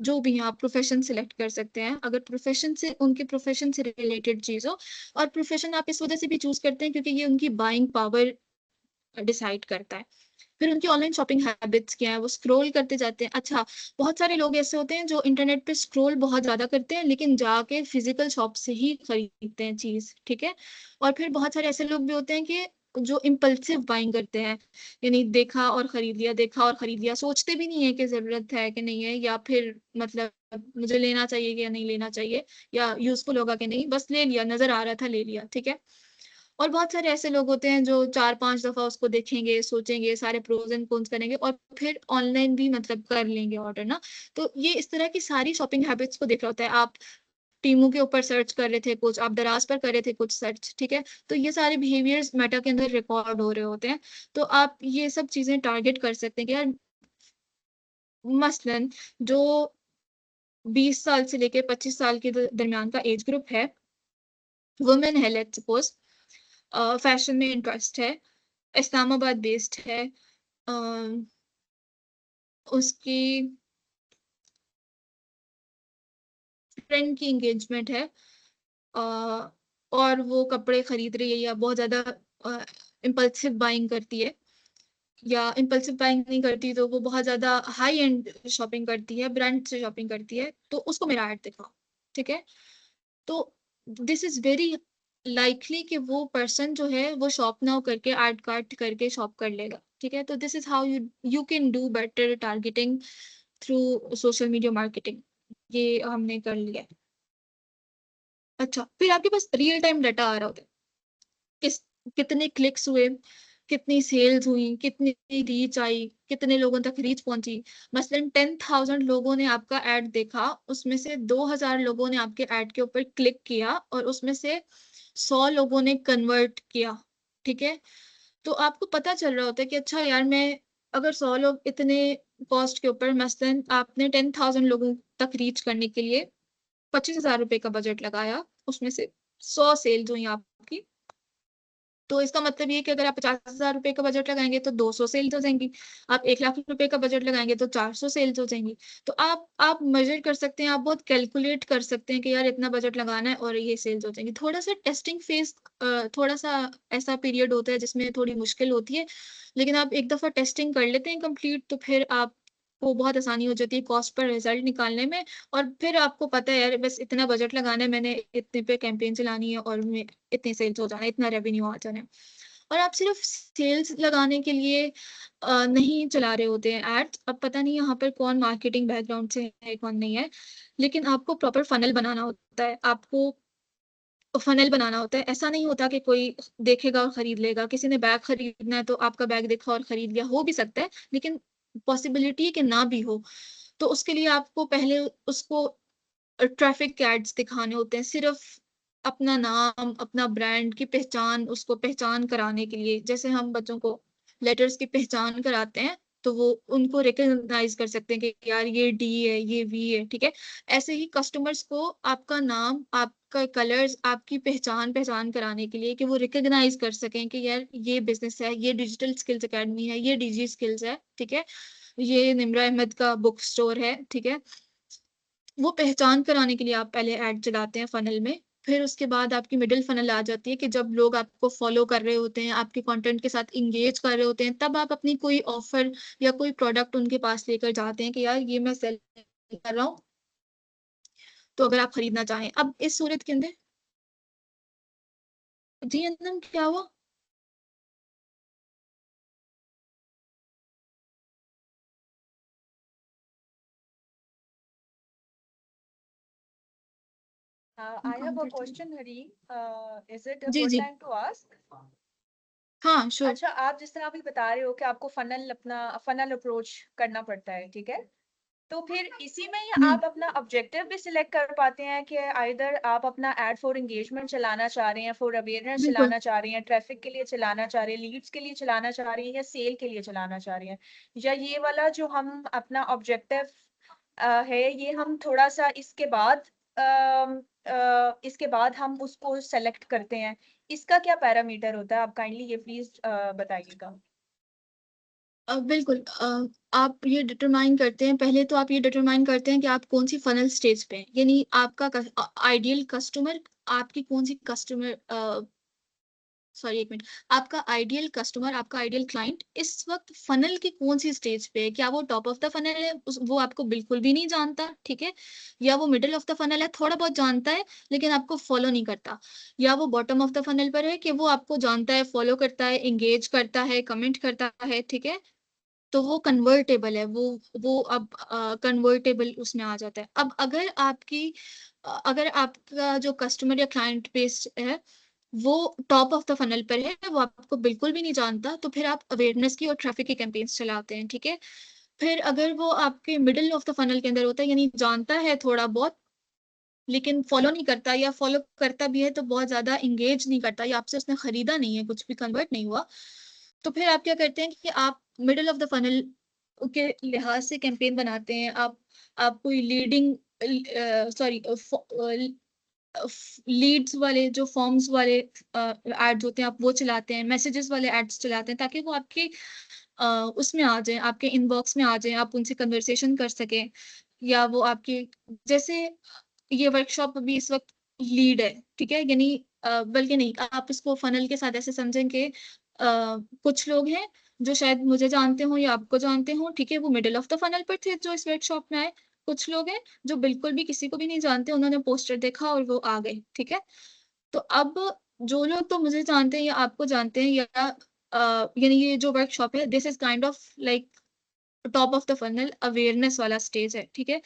जो भी हैं, आप प्रोफेशन सिलेक्ट कर सकते हैं अगर प्रोफेशन से, उनके प्रोफेशन से रिलेटेड चीज हो। और प्रोफेशन आप इस वजह से भी चूज करते हैं क्योंकि ये उनकी बाइंग पावर डिसाइड करता है। फिर उनकी ऑनलाइन शॉपिंग हैबिट्स क्या है, वो स्क्रॉल करते जाते हैं। अच्छा, बहुत सारे लोग ऐसे होते हैं जो इंटरनेट पे स्क्रॉल बहुत ज्यादा करते हैं लेकिन जाके फिजिकल शॉप से ही खरीदते हैं चीज, ठीक है। और फिर बहुत सारे ऐसे लोग भी होते हैं कि जो इम्पल्सिव बाइंग करते हैं, यानी देखा और खरीद लिया, देखा और खरीद लिया, सोचते भी नहीं है कि जरूरत है कि नहीं है, या फिर मतलब मुझे लेना चाहिए या नहीं लेना चाहिए, या यूजफुल होगा कि नहीं, बस ले लिया, नजर आ रहा था ले लिया, ठीक है। और बहुत सारे ऐसे लोग होते हैं जो 4-5 दफा उसको देखेंगे, सोचेंगे, सारे प्रोज एंड कॉन्स करेंगे और फिर ऑनलाइन भी मतलब कर लेंगे ऑर्डर ना। तो ये इस तरह की सारी शॉपिंग हैबिट्स को देख रहा होता है। आप टीमू के ऊपर सर्च कर रहे थे कुछ, आप दराज पर कर रहे थे कुछ सर्च, ठीक है। तो ये सारे बिहेवियर्स मेटा के अंदर रिकॉर्ड हो रहे होते हैं। तो आप ये सब चीजें टारगेट कर सकते हैं कि यार मसलन जो 20 साल से लेके 25 साल के दरमियान का एज ग्रुप है, वुमेन है लेट्स सपोज, फैशन में इंटरेस्ट है, इस्लामाबाद बेस्ड है, उसकी फ्रेंड की एंगेजमेंट है, और वो कपड़े खरीद रही है या बहुत ज्यादा इम्पल्सिव बाइंग करती है, या इम्पल्सिव बाइंग नहीं करती तो वो बहुत ज्यादा हाई एंड शॉपिंग करती है, ब्रांड से शॉपिंग करती है, तो उसको मेरा ऐड दिखाओ, ठीक है। तो दिस इज वेरी लाइकली कि वो पर्सन जो है वो शॉप नाउ करके ऐड कार्ट करके शॉप कर लेगा, ठीक है। तो this is how you can do better targeting through social media marketing. ये हमने कर लिया है। अच्छा, फिर आपके पास रियल टाइम डाटा आ रहा होता है, किस कितने क्लिक्स हुए, कितनी सेल्स हुई, कितनी रीच आई, कितने लोगों तक रीच पहुंची। मसलन 10,000 लोगों ने आपका ऐड देखा, उसमें से 2,000 लोगों ने आपके ऐड के ऊपर क्लिक किया, और उसमें से 100 लोगों ने कन्वर्ट किया, ठीक है। तो आपको पता चल रहा होता है कि अच्छा यार, मैं अगर 100 लोग इतने कॉस्ट के ऊपर, मसलन आपने 10,000 लोगों तक रीच करने के लिए 25,000 रुपए का बजट लगाया, उसमें से 100 सेल्स हुई आपकी, तो इसका मतलब ये है कि अगर आप 50,000 रुपए का बजट लगाएंगे तो 200 सेल्स हो जाएंगी, आप 1 लाख रुपए का बजट लगाएंगे तो 400 सेल्स हो जाएंगी। तो आप मेजर कर सकते हैं, आप बहुत कैलकुलेट कर सकते हैं कि यार इतना बजट लगाना है और ये सेल्स हो जाएंगी। थोड़ा सा टेस्टिंग फेज, थोड़ा सा ऐसा पीरियड होता है जिसमें थोड़ी मुश्किल होती है, लेकिन आप एक दफा टेस्टिंग कर लेते हैं कंप्लीट, तो फिर आप को बहुत आसानी हो जाती है कॉस्ट पर रिजल्ट निकालने में। और फिर आपको पता है यार बस इतना बजट लगाना है, मैंने इतने पे कैंपेन चलानी है और मैं इतने सेल्स हो जाना है, इतना रेवेन्यू आ जाना है। और आप सिर्फ सेल्स लगाने के लिए नहीं चला रहे होते हैं एड्स। अब पता नहीं यहाँ पर कौन मार्केटिंग बैकग्राउंड से है कौन नहीं है, लेकिन आपको प्रॉपर फनल बनाना होता है, आपको फनल बनाना होता है। ऐसा नहीं होता कि कोई देखेगा और खरीद लेगा। किसी ने बैग खरीदना है तो आपका बैग देखा और खरीद लिया, हो भी सकता है, लेकिन पॉसिबिलिटी है कि ना भी हो। तो उसके लिए आपको पहले उसको ट्रैफिक एड्स दिखाने होते हैं, सिर्फ अपना नाम, अपना ब्रांड की पहचान, उसको पहचान कराने के लिए। जैसे हम बच्चों को लेटर्स की पहचान कराते हैं तो वो उनको रिकॉग्नाइज कर सकते हैं कि यार ये डी है, ये वी है, ठीक है। ऐसे ही कस्टमर्स को आपका नाम, आपका कलर्स, आपकी पहचान पहचान कराने के लिए कि वो रिकॉग्नाइज कर सकें कि यार ये बिजनेस है, ये डिजिटल स्किल्स एकेडमी है, ये डीजी स्किल्स है, ठीक है, ये निम्रा अहमद का बुक स्टोर है, ठीक है। वो पहचान कराने के लिए आप पहले ऐड चलाते हैं फनल में। फिर उसके बाद आपकी मिडिल फनल आ जाती है कि जब लोग आपको फॉलो कर रहे होते हैं, आपके कंटेंट के साथ इंगेज कर रहे होते हैं, तब आप अपनी कोई ऑफर या कोई प्रोडक्ट उनके पास लेकर जाते हैं कि यार ये मैं सेल कर रहा हूँ, तो अगर आप खरीदना चाहें। अब इस सूरत के अंदर, जी अंदर क्या हुआ? I have a question, Hari. Is it a जी, good जी। time to ask? हाँ, श्योर। अच्छा, आप जिस तरह अभी बता रहे हो कि आपको फनल अप्रोच करना पड़ता है, ठीक है? तो फिर इसी में ही आप अपना ऑब्जेक्टिव भी सिलेक्ट कर पाते हैं कि आइदर आप अपना एड फॉर एंगेजमेंट चलाना चाह रहे हैं, फॉर अवेयरनेस बिल्कुल। चलाना चाह रहे हैं, ट्रैफिक के लिए चलाना चाह रहे हैं, लीड्स के लिए चलाना चाह रहे हैं, या सेल के लिए चलाना चाह रहे हैं, या ये वाला जो हम अपना ऑब्जेक्टिव है, ये हम थोड़ा सा इसके बाद हम उसको सेलेक्ट करते हैं। इसका क्या पैरामीटर होता है? आप काइंडली ये प्लीज बताइएगा। बिल्कुल। आप ये डिटरमाइन करते हैं, पहले तो आप ये डिटरमाइन करते हैं कि आप कौन सी फनल स्टेज पे हैं, यानी आपका आइडियल कस्टमर, आपकी कौन सी कस्टमर सॉरी एक मिनट, आपका आइडियल कस्टमर, आपका आइडियल क्लाइंट इस वक्त फनल की कौन सी स्टेज पे है। क्या वो टॉप ऑफ द फनल है, वो आपको बिल्कुल भी नहीं जानता, ठीक है, या वो मिडिल ऑफ द फनल है, थोड़ा बहुत जानता है लेकिन आपको फॉलो नहीं करता, या वो बॉटम ऑफ द फनल पर है कि वो आपको जानता है, फॉलो करता है, एंगेज करता है, कमेंट करता है, ठीक है, तो वो कन्वर्टेबल है, वो अब कन्वर्टेबल उसमें आ जाता है। अब अगर आपका जो कस्टमर या क्लाइंट बेस है वो टॉप ऑफ द फनल पर है, वो आपको बिल्कुल भी नहीं जानता, तो फिर आप अवेयरनेस की और ट्रैफिक की कैंपेन्स चलाते हैं, ठीक है। फिर अगर वो आपके मिडिल ऑफ द फनल के अंदर होता है, यानी जानता है थोड़ा बहुत लेकिन फॉलो नहीं करता, या फॉलो करता भी है तो बहुत ज्यादा इंगेज नहीं करता, या आपसे उसने खरीदा नहीं है, कुछ भी कन्वर्ट नहीं हुआ, तो फिर आप क्या करते हैं कि आप मिडिल ऑफ द फनल के लिहाज से कैंपेन बनाते हैं। आप कोई लीडिंग सॉरी लीड्स वाले जो फॉर्म्स वाले एड्स होते हैं, आप वो चलाते हैं, मैसेजेस वाले एड्स चलाते हैं, ताकि वो आपके उसमें आ जाए, आपके इनबॉक्स में आ जाए, आप उनसे कन्वर्सेशन कर सकें, या वो आपके जैसे ये वर्कशॉप अभी इस वक्त लीड है, ठीक है, यानी बल्कि नहीं, आप इसको फनल के साथ ऐसे समझें कि कुछ लोग हैं जो शायद मुझे जानते हो या आपको जानते हो, ठीक है, वो मिडिल ऑफ द फनल पर थे जो इस वर्कशॉप में आए। कुछ लोग हैं जो बिल्कुल भी किसी को भी नहीं जानते, उन्होंने पोस्टर देखा और वो आ गए, ठीक है। तो अब जो लोग तो मुझे जानते हैं या आपको जानते हैं, या यानी ये जो वर्कशॉप है, this is kind of like top of the funnel awareness वाला स्टेज है, ठीक है।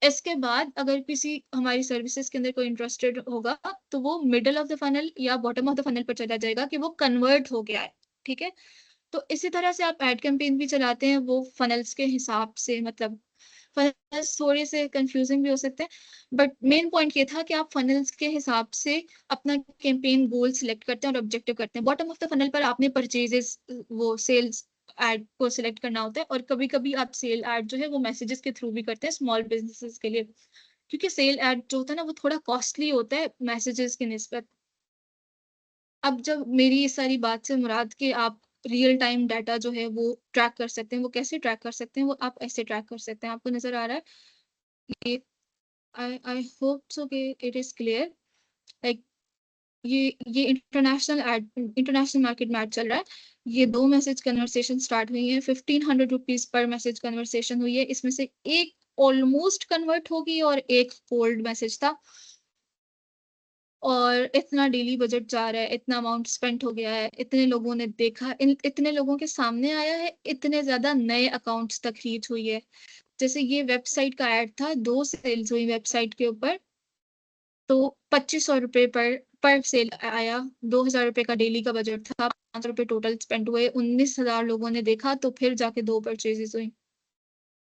इसके बाद अगर किसी हमारी सर्विसेज के अंदर कोई इंटरेस्टेड होगा तो वो मिडिल ऑफ द फनल या बॉटम ऑफ द फनल पर चला जाएगा कि वो कन्वर्ट हो गया है, ठीक है। तो इसी तरह से आप एड कैंपेन भी चलाते हैं, वो फनल्स के हिसाब से, मतलब फनल्स थोड़े से कंफ्यूजिंग भी हो सकते हैं, बट मेन पॉइंट ये था कि आप फनल्स के हिसाब से अपना कैंपेन गोल सिलेक्ट करते हैं और ऑब्जेक्टिव करते हैं। बॉटम ऑफ द फनल पर आपने परचेजेस, वो सेल्स एड को सिलेक्ट करना होता है, और कभी कभी आप सेल एड जो है वो मैसेजेस के थ्रू भी करते हैं स्मॉल बिजनेसेस के लिए, क्योंकि सेल एड जो होता है ना वो थोड़ा कॉस्टली होता है मैसेजेस की निस्बत। अब जब मेरी इस सारी बात से मुराद कि आप रियल टाइम डाटा जो है वो ट्रैक कर सकते हैं, वो कैसे ट्रैक कर सकते हैं, वो आप ऐसे ट्रैक कर सकते हैं, आपको नजर आ रहा है ये, आई होप सो कि इट इज क्लियर। लाइक ये इंटरनेशनल मार्केट में ऐड चल रहा है, ये 2 मैसेज कन्वर्सेशन स्टार्ट हुई है, 1500 रुपीज पर मैसेज कन्वर्सेशन हुई है, इसमें से एक ऑलमोस्ट कन्वर्ट होगी और एक कोल्ड मैसेज था, और इतना डेली बजट जा रहा है, इतना अमाउंट स्पेंड हो गया है, इतने लोगों ने देखा, इतने लोगों के सामने आया है, इतने ज्यादा नए अकाउंट्स तक रीच हुई है। जैसे ये वेबसाइट का ऐड था, 2 सेल्स हुई वेबसाइट के ऊपर, तो 2500 रुपये पर सेल आया, 2000 रुपये का डेली का बजट था, 500 रुपये टोटल स्पेंड हुए, 19,000 लोगों ने देखा, तो फिर जाके 2 परचेजेस हुई,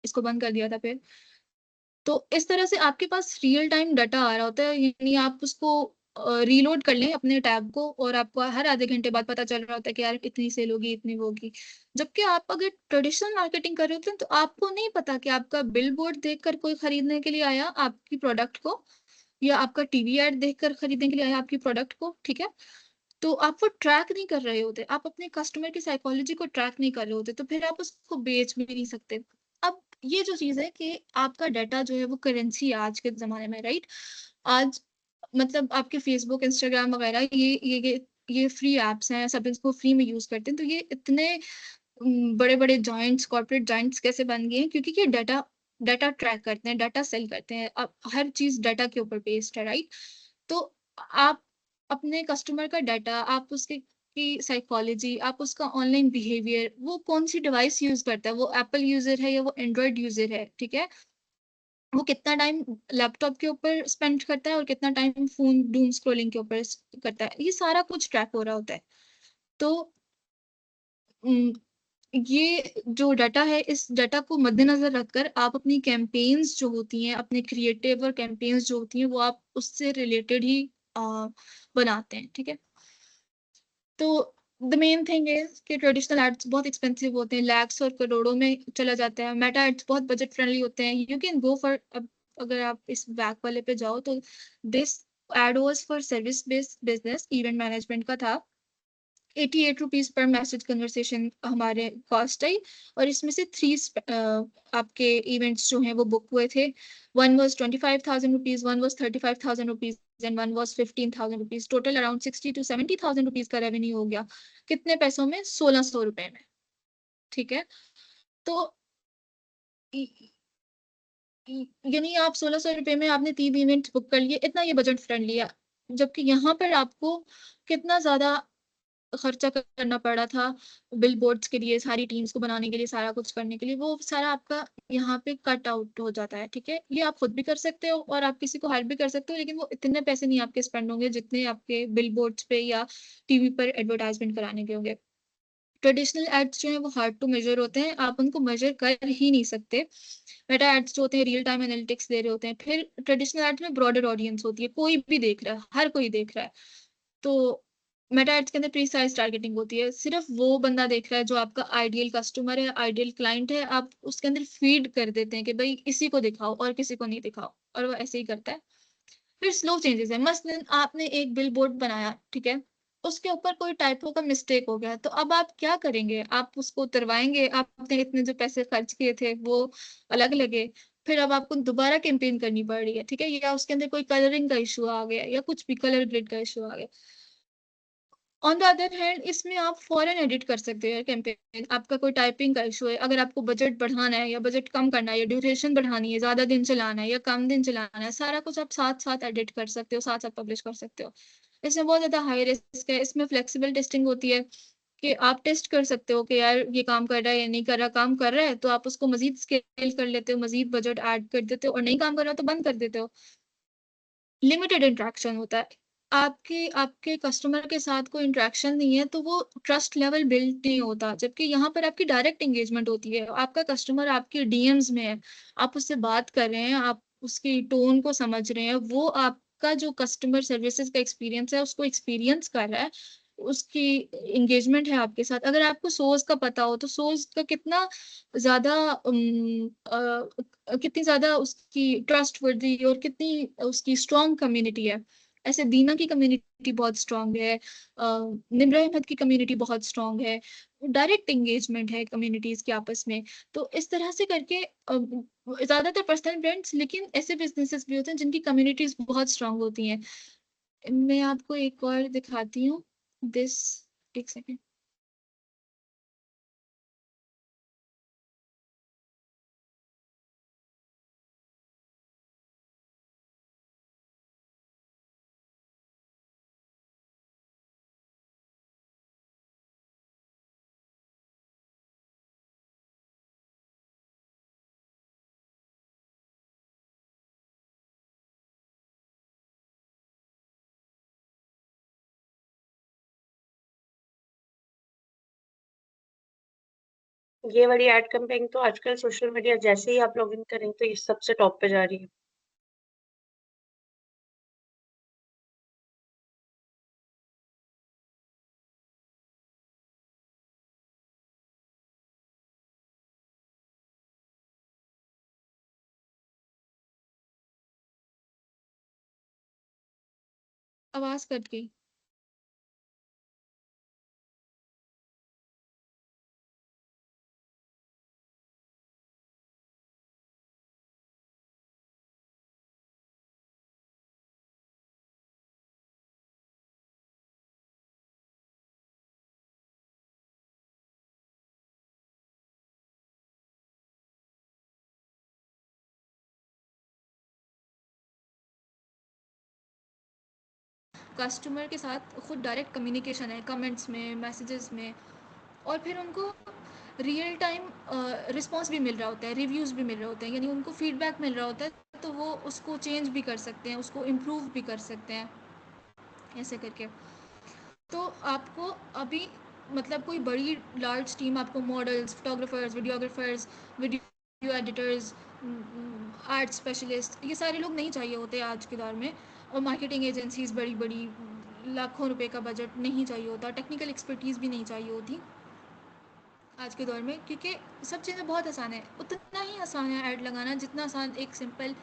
इसको बंद कर दिया था फिर। तो इस तरह से आपके पास रियल टाइम डाटा आ रहा होता है, यानी आप उसको रीलोड कर लें अपने टैब को, और आपको हर आधे घंटे बाद पता चल रहा होता है कि यार इतनी सेल होगी, इतनी वो होगी। जबकि आप अगर ट्रेडिशनल मार्केटिंग कर रहे होते हैं तो आपको नहीं पता कि आपका बिल बोर्ड देखकर कोई खरीदने के लिए आया आपकी प्रोडक्ट को, या आपका टीवी एड देखकर खरीदने के लिए आया आपकी प्रोडक्ट को, ठीक है। तो आप वो ट्रैक नहीं कर रहे होते, आप अपने कस्टमर की साइकोलॉजी को ट्रैक नहीं कर रहे होते, तो फिर आप उसको बेच भी नहीं सकते। अब ये जो चीज है कि आपका डाटा जो है वो करेंसी है आज के जमाने में, राइट। आज मतलब आपके फेसबुक, इंस्टाग्राम वगैरह, ये फ्री एप्स हैं, सब इसको फ्री में यूज करते हैं, तो ये इतने बड़े बड़े जॉइंट्स, कॉर्पोरेट जॉइंट्स कैसे बन गए हैं, क्योंकि ये डाटा डाटा ट्रैक करते हैं, डाटा सेल करते हैं, अब हर चीज डाटा के ऊपर बेस्ड है, राइट। तो आप अपने कस्टमर का डाटा, आप उसके की साइकोलॉजी, आप उसका ऑनलाइन बिहेवियर, वो कौन सी डिवाइस यूज करता है, वो एप्पल यूजर है या वो एंड्रॉयड यूजर है, ठीक है, वो कितना टाइम लैपटॉप के ऊपर स्पेंड करता है और कितना टाइम फोन डूम स्क्रॉलिंग के ऊपर करता है, ये सारा कुछ ट्रैक हो रहा होता है। तो ये जो डाटा है, इस डाटा को मद्देनजर रखकर आप अपनी कैंपेन्स जो होती हैं, अपने क्रिएटिव और कैंपेन्स जो होती हैं, वो आप उससे रिलेटेड ही बनाते हैं, ठीक है। तो द मेन थिंग इज कि ट्रेडिशनल एड्स बहुत एक्सपेंसिव होते हैं, लैक्स और करोड़ों में चला जाता है। मेटा एड्स बहुत बजट फ्रेंडली होते हैं, यू कैन गो फॉर, अगर आप इस बैक वाले पे जाओ तो this ad was for service based business, event management का था। 88 रुपीज पर मैसेज कन्वर्सेशन हमारे कॉस्ट आई, और इसमें से 3 आपके इवेंट्स जो हैं वो बुक हुए थे। One was 25,000 rupees, one was 35,000 rupees and one was 15,000 rupees. Total around 60 to 70,000 rupees का रेवेन्यू हो गया। कितने पैसों में? 1600 रुपए में, ठीक है। तो यानी आप 1600 रुपए में आपने 3 इवेंट बुक कर लिए, इतना ये बजट फ्रेंडली है। जबकि यहाँ पर आपको कितना ज्यादा खर्चा करना पड़ा था बिल बोर्ड्स के लिए, सारी टीम्स को बनाने के लिए, सारा कुछ करने के लिए, वो सारा आपका यहाँ पे कट आउट हो जाता है, ठीक है। ये आप खुद भी कर सकते हो और आप किसी को हेल्प भी कर सकते हो, लेकिन वो इतने पैसे नहीं आपके स्पेंड होंगे जितने आपके बिल बोर्ड्स पे या टीवी पर एडवर्टाइजमेंट कराने के होंगे। ट्रेडिशनल एड्स जो है वो हार्ड टू मेजर होते हैं, आप उनको मेजर कर ही नहीं सकते। मेटा एड्स जो होते हैं रियल टाइम एनालिटिक्स दे रहे होते हैं। फिर ट्रेडिशनल एड्स में ब्रॉडर ऑडियंस होती है, कोई भी देख रहा है, हर कोई देख रहा है। तो मेटा एड्स के अंदर प्रीसाइज टारगेटिंग होती है, सिर्फ वो बंदा देख रहा है जो आपका आइडियल कस्टमर है, आइडियल क्लाइंट है। आप उसके अंदर फीड कर देते हैं कि भाई इसी को दिखाओ और किसी को नहीं दिखाओ, और वो ऐसे ही करता है। फिर स्लो चेंजेस है, मसलन आपने एक बिल बोर्ड बनाया, ठीक है, उसके ऊपर कोई टाइपो का मिस्टेक हो गया, तो अब आप क्या करेंगे? आप उसको उतरवाएंगे? आपने इतने जो पैसे खर्च किए थे वो अलग लगे, फिर अब आपको दोबारा कैंपेन करनी पड़ रही है, ठीक है। या उसके अंदर कोई कलरिंग का इशू आ गया या कुछ भी कलर ग्रिड का इशू आ गया। ऑन द अदर हैंड इसमें आप फॉरन एडिट कर सकते हो कैंपेन। आपका कोई टाइपिंग का इशू है, अगर आपको बजट बढ़ाना है या बजट कम करना है या ड्यूरेशन बढ़ानी है, ज्यादा दिन चलाना है या कम दिन चलाना है, सारा कुछ आप साथ साथ एडिट कर सकते हो, साथ साथ पब्लिश कर सकते हो। इसमें बहुत ज्यादा हाई रिस्क है। इसमें फ्लेक्सिबल टेस्टिंग होती है कि आप टेस्ट कर सकते हो कि यार ये काम कर रहा है या नहीं कर रहा। काम कर रहा है तो आप उसको मजीद स्केल कर लेते हो, मजीद बजट ऐड कर देते हो, और नहीं काम कर रहा तो बंद कर देते हो। लिमिटेड इंटरेक्शन होता है, आपके आपके कस्टमर के साथ कोई इंटरेक्शन नहीं है तो वो ट्रस्ट लेवल बिल्ड नहीं होता। जबकि यहाँ पर आपकी डायरेक्ट एंगेजमेंट होती है, आपका कस्टमर आपके डीएम्स में है, आप उससे बात कर रहे हैं, आप उसकी टोन को समझ रहे हैं, वो आपका जो कस्टमर सर्विसेज का एक्सपीरियंस है उसको एक्सपीरियंस कर रहा है, उसकी एंगेजमेंट है आपके साथ। अगर आपको सोर्स का पता हो तो सोर्स का कितना ज्यादा कितनी ज्यादा उसकी ट्रस्ट वर्दी और कितनी उसकी स्ट्रॉन्ग कम्युनिटी है। ऐसे दीना की कम्युनिटी बहुत स्ट्रॉन्ग है, निम्र अहमद की कम्युनिटी बहुत स्ट्रॉन्ग है, डायरेक्ट एंगेजमेंट है कम्युनिटीज के आपस में। तो इस तरह से करके ज्यादातर पर्सनल ब्रांड्स, लेकिन ऐसे बिजनेसेस भी होते हैं जिनकी कम्युनिटीज बहुत स्ट्रॉन्ग होती हैं। मैं आपको एक और दिखाती हूँ दिस, एक सेकेंड। ये वाली एड कैंपेन तो आजकल सोशल मीडिया जैसे ही आप लॉगिन करेंगे तो ये सबसे टॉप पे जा रही है। आवाज कट गई। कस्टमर के साथ खुद डायरेक्ट कम्युनिकेशन है, कमेंट्स में, मैसेजेस में, और फिर उनको रियल टाइम रिस्पॉन्स भी मिल रहा होता है, रिव्यूज़ भी मिल रहे होते हैं, यानी उनको फीडबैक मिल रहा होता है तो वो उसको चेंज भी कर सकते हैं, उसको इम्प्रूव भी कर सकते हैं, ऐसे करके। तो आपको अभी मतलब कोई बड़ी लार्ज टीम, आपको models, photographers, videographers, video editors, art specialist, ये सारे लोग नहीं चाहिए होते आज के दौर में। और मार्केटिंग एजेंसीज बड़ी बड़ी, लाखों रुपए का बजट नहीं चाहिए होता, टेक्निकल एक्सपर्टीज़ भी नहीं चाहिए होती आज के दौर में, क्योंकि सब चीज़ें बहुत आसान है। उतना ही आसान है ऐड लगाना जितना आसान एक सिंपल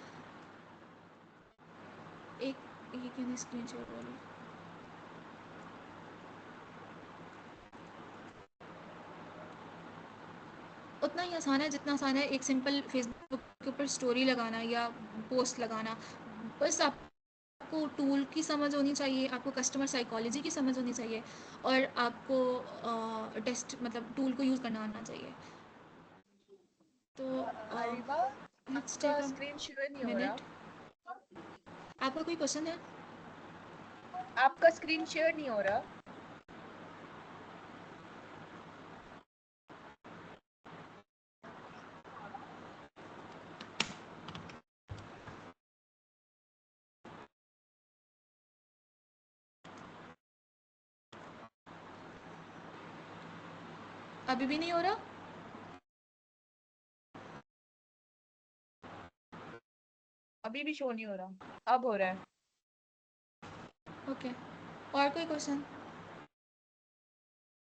एक स्क्रीन शेयर वाली। उतना ही आसान है जितना आसान है एक सिंपल फेसबुक के ऊपर स्टोरी लगाना या पोस्ट लगाना। बस आपको टूल की समझ होनी चाहिए, आपको कस्टमर साइकोलॉजी की समझ होनी चाहिए, और आपको टेस्ट मतलब टूल को यूज़ करना आना चाहिए। तो अरीबा, लेट्स आपका टेक अ स्क्रीन शेयर नहीं हो मिनट। रहा। आपका कोई क्वेश्चन है? आपका स्क्रीन शेयर नहीं हो रहा। अभी भी नहीं हो रहा? अभी भी शो नहीं हो रहा, अब हो रहा है। ओके, और कोई क्वेश्चन?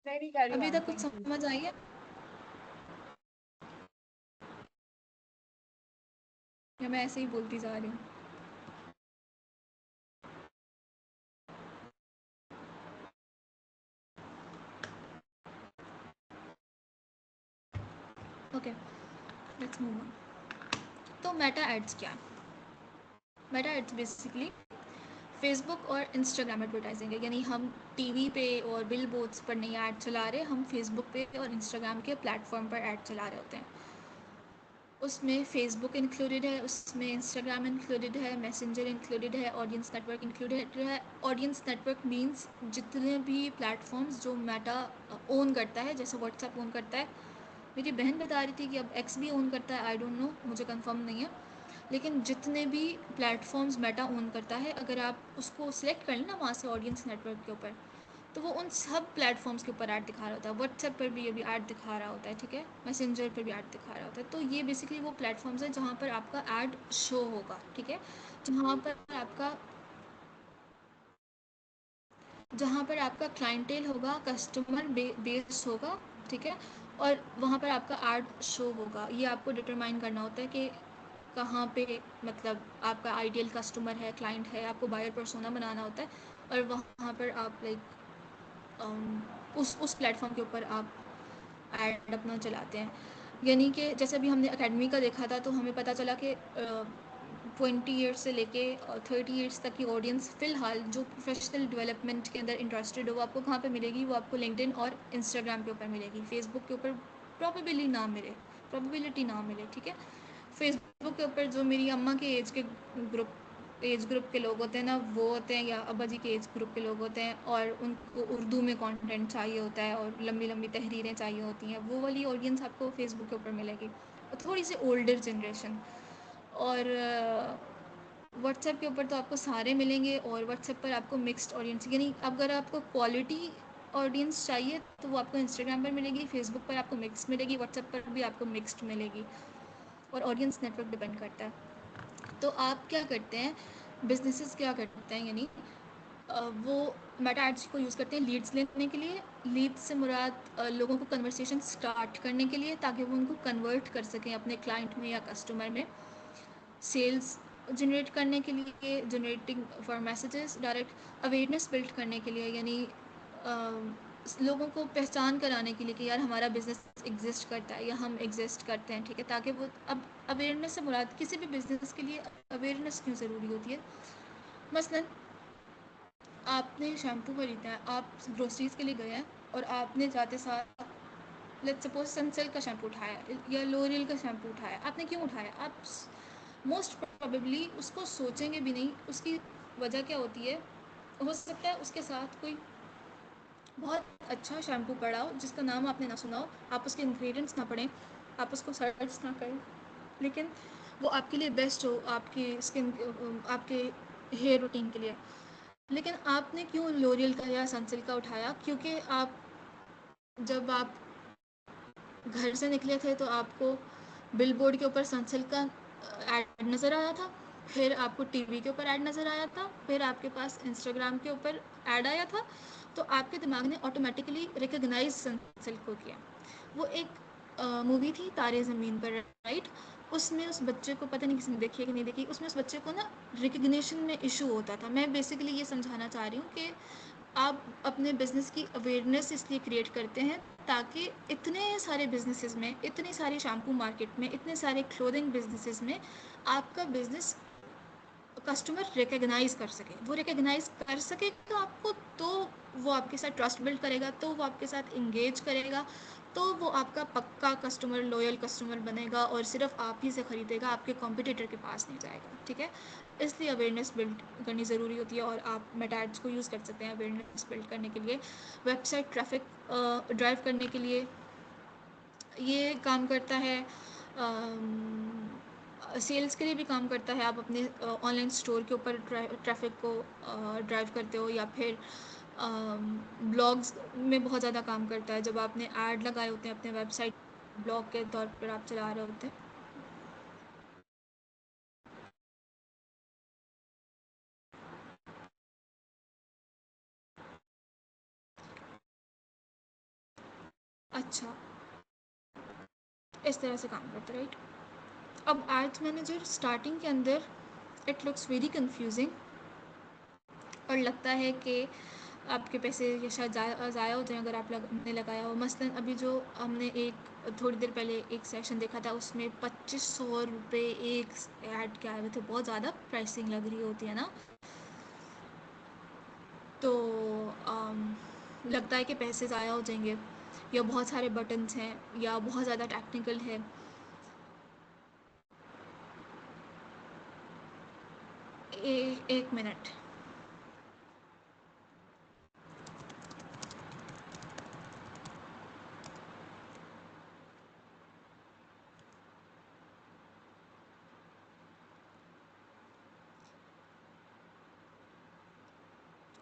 नहीं कैरी अभी ऑन, तक कुछ थैंक यू। समझ आई है या मैं ऐसे ही बोलती जा रही हूँ? Okay, let's move on. तो मेटा एड्स क्या है? मेटा एड्स बेसिकली फेसबुक और इंस्टाग्राम एडवर्टाइजिंग है, यानी हम टीवी पे और बिल बोर्ड्स पर नहीं ऐड चला रहे, हम फेसबुक पे और इंस्टाग्राम के प्लेटफॉर्म पर ऐड चला रहे होते हैं। उसमें फेसबुक इंक्लूडेड है, उसमें इंस्टाग्राम इंक्लूडेड है, मैसेंजर इंक्लूडेड है, ऑडियंस नेटवर्क इंक्लूडेड है। ऑडियंस नेटवर्क मींस जितने भी प्लेटफॉर्म्स जो मेटा ओन करता है, जैसे व्हाट्सएप ओन करता है, मेरी बहन बता रही थी कि अब एक्स भी ओन करता है, आई डोंट नो, मुझे कंफर्म नहीं है, लेकिन जितने भी प्लेटफॉर्म्स मेटा ओन करता है, अगर आप उसको सिलेक्ट कर लें ना वहाँ से ऑडियंस नेटवर्क के ऊपर, तो वो उन सब प्लेटफॉर्म्स के ऊपर ऐड दिखा रहा होता है। व्हाट्सएप पर भी अभी ऐड दिखा रहा होता है, ठीक है, मैसेंजर पर भी ऐड दिखा रहा होता है। तो ये बेसिकली वो प्लेटफॉर्म्स हैं जहाँ पर आपका ऐड शो होगा, ठीक है, जहाँ पर आपका क्लाइंटेल होगा, कस्टमर बेस होगा, ठीक है, और वहाँ पर आपका ऐड शो होगा। ये आपको डिटरमाइन करना होता है कि कहाँ पे मतलब आपका आइडियल कस्टमर है, क्लाइंट है, आपको बायर पर्सोना बनाना होता है, और वहाँ पर आप लाइक उस प्लेटफॉर्म के ऊपर आप ऐड अपना चलाते हैं। यानी कि जैसे अभी हमने एकेडमी का देखा था, तो हमें पता चला कि 20 ईयर्स से लेके 30 ईयर्स तक की ऑडियंस फ़िलहाल जो प्रोफेशनल डेवलपमेंट के अंदर इंटरेस्टेड हो, वो आपको कहाँ पे मिलेगी? वो आपको लिंक्डइन और इंस्टाग्राम के ऊपर मिलेगी। फेसबुक के ऊपर प्रोबेबिलिटी ना मिले, ठीक है। फेसबुक के ऊपर जो मेरी अम्मा के एज ग्रुप के लोग होते हैं ना, वो होते हैं, या अब्बा जी के एज ग्रुप के लोग होते हैं, और उनको उर्दू में कंटेंट चाहिए होता है और लंबी लंबी तहरीरें चाहिए होती हैं, वो वाली ऑडियंस आपको फेसबुक के ऊपर मिलेगी, और थोड़ी सी ओल्डर जनरेशन। और व्हाट्सएप के ऊपर तो आपको सारे मिलेंगे, और व्हाट्सएप पर आपको मिक्स्ड ऑडियंस, यानी अगर आपको क्वालिटी ऑडियंस चाहिए तो वो आपको इंस्टाग्राम पर मिलेगी, फेसबुक पर आपको मिक्स्ड मिलेगी, व्हाट्सएप पर भी आपको मिक्स्ड मिलेगी, और ऑडियंस नेटवर्क डिपेंड करता है। तो आप क्या करते हैं, बिजनेसेस क्या करते हैं, यानी वो मेटा एड्स को यूज़ करते हैं लीड्स लेने के लिए। लीड्स से मुराद लोगों को कन्वर्सेशन स्टार्ट करने के लिए, ताकि वो उनको कन्वर्ट कर सकें अपने क्लाइंट में या कस्टमर में। सेल्स जनरेट करने के लिए, generating for messages, direct awareness build करने के लिए, यानी लोगों को पहचान कराने के लिए कि यार हमारा बिज़नेस एग्जिस्ट करता है या हम एग्जिस्ट करते हैं, ठीक है, ताकि वो अब अवेयरनेस से मुराद किसी भी बिज़नेस के लिए अवेयरनेस क्यों ज़रूरी होती है। मसलन आपने शैम्पू खरीदा है, आप ग्रोसरीज के लिए गए हैं, और आपने जाते साथ लेट्स सपोज सनसिल्क का शैम्पू उठाया या लोरियल का शैम्पू उठाया। आपने क्यों उठाया? आप मोस्ट प्रोबेबली उसको सोचेंगे भी नहीं, उसकी वजह क्या होती है। हो सकता है उसके साथ कोई बहुत अच्छा शैम्पू पड़ा हो जिसका नाम आपने ना सुना हो, आप उसके इंग्रेडिएंट्स ना पढ़ें, आप उसको सर्च ना करें, लेकिन वो आपके लिए बेस्ट हो, आपकी स्किन, आपके हेयर रूटीन के लिए। लेकिन आपने क्यों लोरियल का या सनसिल्क का उठाया? क्योंकि जब आप घर से निकले थे तो आपको बिलबोर्ड के ऊपर सनसिल्क का ऐड नज़र आया था, फिर आपको टीवी के ऊपर ऐड नज़र आया था, फिर आपके पास इंस्टाग्राम के ऊपर ऐड आया था, तो आपके दिमाग ने ऑटोमेटिकली रिकग्नाइज सनसिल्क को किया। वो एक मूवी थी तारे ज़मीन पर, राइट? उसमें उस बच्चे को, पता नहीं किसी ने देखी है कि नहीं देखी, उसमें उस बच्चे को ना रिकग्निशन में इशू होता था। मैं बेसिकली ये समझाना चाह रही हूँ कि आप अपने बिज़नेस की अवेयरनेस इसलिए क्रिएट करते हैं ताकि इतने सारे बिजनेसेस में, इतनी सारी शैम्पू मार्केट में, इतने सारे क्लोथिंग बिजनेसेस में आपका बिजनेस कस्टमर रिकग्नाइज कर सके। वो रिकग्नाइज कर सकेगा आपको तो वो आपके साथ ट्रस्ट बिल्ड करेगा, तो वो आपके साथ इंगेज करेगा, तो वो आपका पक्का कस्टमर, लॉयल कस्टमर बनेगा और सिर्फ आप ही से ख़रीदेगा, आपके कॉम्पिटिटर के पास नहीं जाएगा। ठीक है, इसलिए अवेयरनेस बिल्ड करनी ज़रूरी होती है और आप मेटा एड्स को यूज़ कर सकते हैं अवेयरनेस बिल्ड करने के लिए, वेबसाइट ट्रैफिक ड्राइव करने के लिए ये काम करता है, सेल्स के लिए भी काम करता है। आप अपने ऑनलाइन स्टोर के ऊपर ट्रैफिक को ड्राइव करते हो, या फिर ब्लॉग्स में बहुत ज़्यादा काम करता है। जब आपने ऐड लगाए होते हैं अपने वेबसाइट, ब्लॉग के तौर पर आप चला रहे होते हैं। अच्छा, इस तरह से काम करता है, राइट? अब एड्स मैनेजर स्टार्टिंग के अंदर इट लुक्स वेरी कंफ्यूजिंग और लगता है कि आपके पैसे ये शायद ज़ाया हो जाए अगर आपने लगाया हो। मसलन अभी जो हमने थोड़ी देर पहले एक सेशन देखा था, उसमें 2500 रुपये एक ऐड के आए हुए थे। बहुत ज़्यादा प्राइसिंग लग रही होती है ना, तो लगता है कि पैसे ज़ाया हो जाएंगे, या बहुत सारे बटन्स हैं, या बहुत ज़्यादा टेक्निकल है। एक मिनट,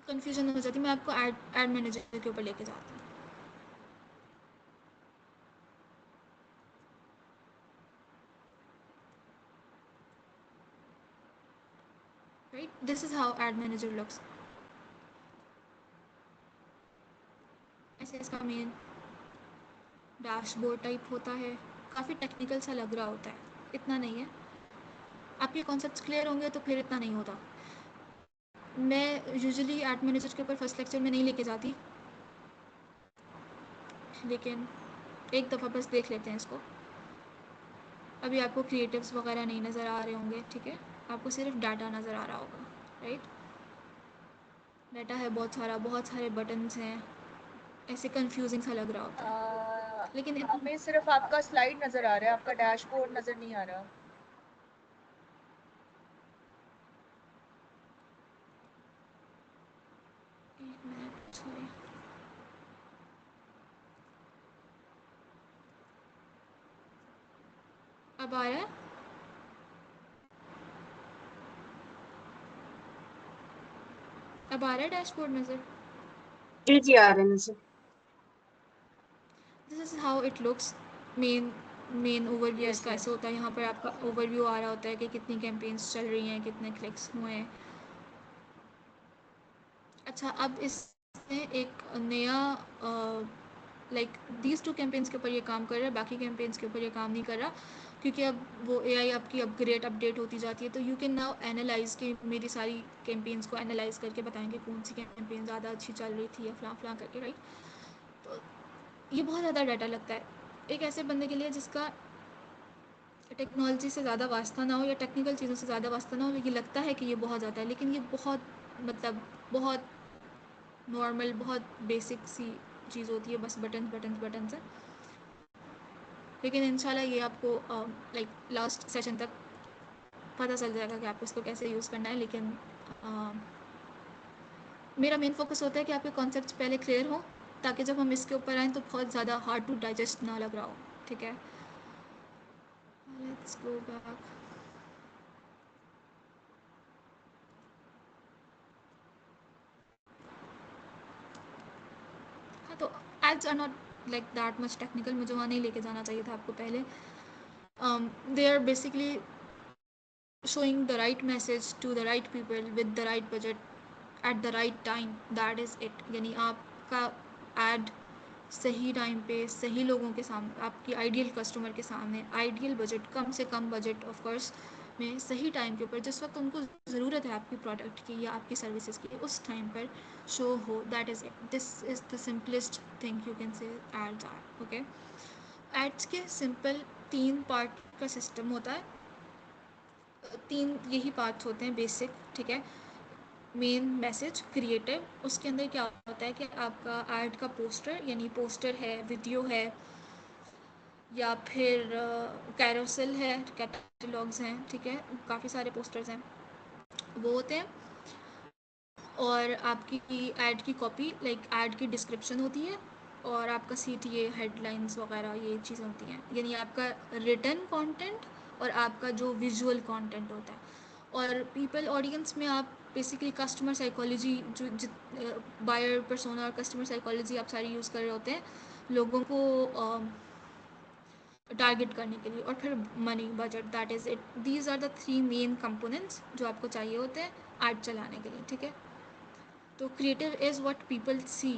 कंफ्यूजन हो जाती है। मैं आपको ऐड मैनेजर के ऊपर लेके जाती हूँ। Right? This is how ad manager looks. ऐसे इसका मेन डैशबोर्ड टाइप होता है, काफ़ी टेक्निकल सा लग रहा होता है, इतना नहीं है। आपके कॉन्सेप्ट्स क्लियर होंगे तो फिर इतना नहीं होता। मैं यूजुअली एड मैनेजर के ऊपर फर्स्ट लेक्चर में नहीं लेके जाती, लेकिन एक दफ़ा बस देख लेते हैं इसको। अभी आपको क्रिएटिव्स वगैरह नहीं नज़र आ रहे होंगे, ठीक है? आपको सिर्फ डाटा नज़र आ रहा होगा, राइट? डाटा है बहुत सारे बटन्स हैं, ऐसे कंफ्यूजिंग सा लग रहा होता है, लेकिन हमें सिर्फ आपका स्लाइड नजर आ रहा है, आपका डैशबोर्ड नजर नहीं आ रहा। एक मिनट, सॉरी। अब आ रहा है? अब आ रहा है डैशबोर्ड नज़र? जी आ रहे हैं sir. This is how it looks. Main overview Yes, इसका yes. ऐसे होता है। यहाँ पर आपका ओवरव्यू आ रहा होता है कि कितनी कैंपेन्स चल रही हैं, कितने क्लिक्स हुए हैं। अच्छा, अब इसमें एक नया लाइक दीज 2 कैंपेन्स के ऊपर ये काम कर रहा है, बाकी कैंपेन्स के ऊपर ये काम नहीं कर रहा, क्योंकि अब वो AI आपकी अपडेट होती जाती है। तो यू कैन नाउ एनालाइज कि मेरी सारी कैंपेन्स को एनालाइज करके बताएंगे कौन सी कैंपेन ज़्यादा अच्छी चल रही थी, या फलां करके, राइट? तो ये बहुत ज़्यादा डाटा लगता है एक ऐसे बंदे के लिए जिसका टेक्नोलॉजी से ज़्यादा वास्ता ना हो, या टेक्निकल चीज़ों से ज़्यादा वास्ता ना हो। ये लगता है कि ये बहुत ज़्यादा है, लेकिन ये बहुत नॉर्मल, बहुत बेसिक सी चीज़ होती है, बस बटन है। लेकिन इंशाल्लाह ये आपको लाइक लास्ट सेशन तक पता चल जाएगा कि आपको इसको कैसे यूज़ करना है। लेकिन मेरा मेन फोकस होता है कि आपके कॉन्सेप्ट्स पहले क्लियर हों, ताकि जब हम इसके ऊपर आएँ तो बहुत ज़्यादा हार्ड टू डाइजेस्ट ना लग रहा हो, ठीक है? Let's go back. तो ads are not like that much technical, मुझे वहाँ नहीं लेके जाना चाहिए था आपको पहले. They are basically showing the right message to the right people with the right budget at the right time. That is it. यानी आपका ad सही टाइम पे सही लोगों के सामने, आपकी आइडियल कस्टमर के सामने, आइडियल बजट, कम से कम बजट ऑफ कोर्स में, सही टाइम के ऊपर, जिस वक्त उनको ज़रूरत है आपकी प्रोडक्ट की या आपकी सर्विसेज की, उस टाइम पर शो हो. That is it. This is the simplest thing you can say ads are. Okay, ads के सिंपल 3 पार्ट का सिस्टम होता है. 3 यही पार्ट्स होते हैं बेसिक, ठीक है. Main, message, creative. उसके अंदर क्या होता है कि आपका ऐड का पोस्टर, यानी पोस्टर है, वीडियो है, या फिर कैरोसेल है, कैटलॉग्स हैं, ठीक है, काफ़ी सारे पोस्टर्स हैं, वो होते हैं. और आपकी ऐड की कॉपी, लाइक ऐड की डिस्क्रिप्शन होती है, और आपका CTA, हेडलाइंस वगैरह, ये चीज़ें होती हैं. यानी आपका रिटन कंटेंट और आपका जो विजुअल कंटेंट होता है. और पीपल ऑडियंस में आप बेसिकली कस्टमर साइकोलॉजी, जो बायर पर्सोना और कस्टमर साइकोलॉजी आप सारी यूज़ कर रहे होते हैं लोगों को टारगेट करने के लिए. और फिर money, budget. That is it. These are the 3 main components जो आपको चाहिए होते हैं ऐड चलाने के लिए, ठीक है. तो creative is what people see.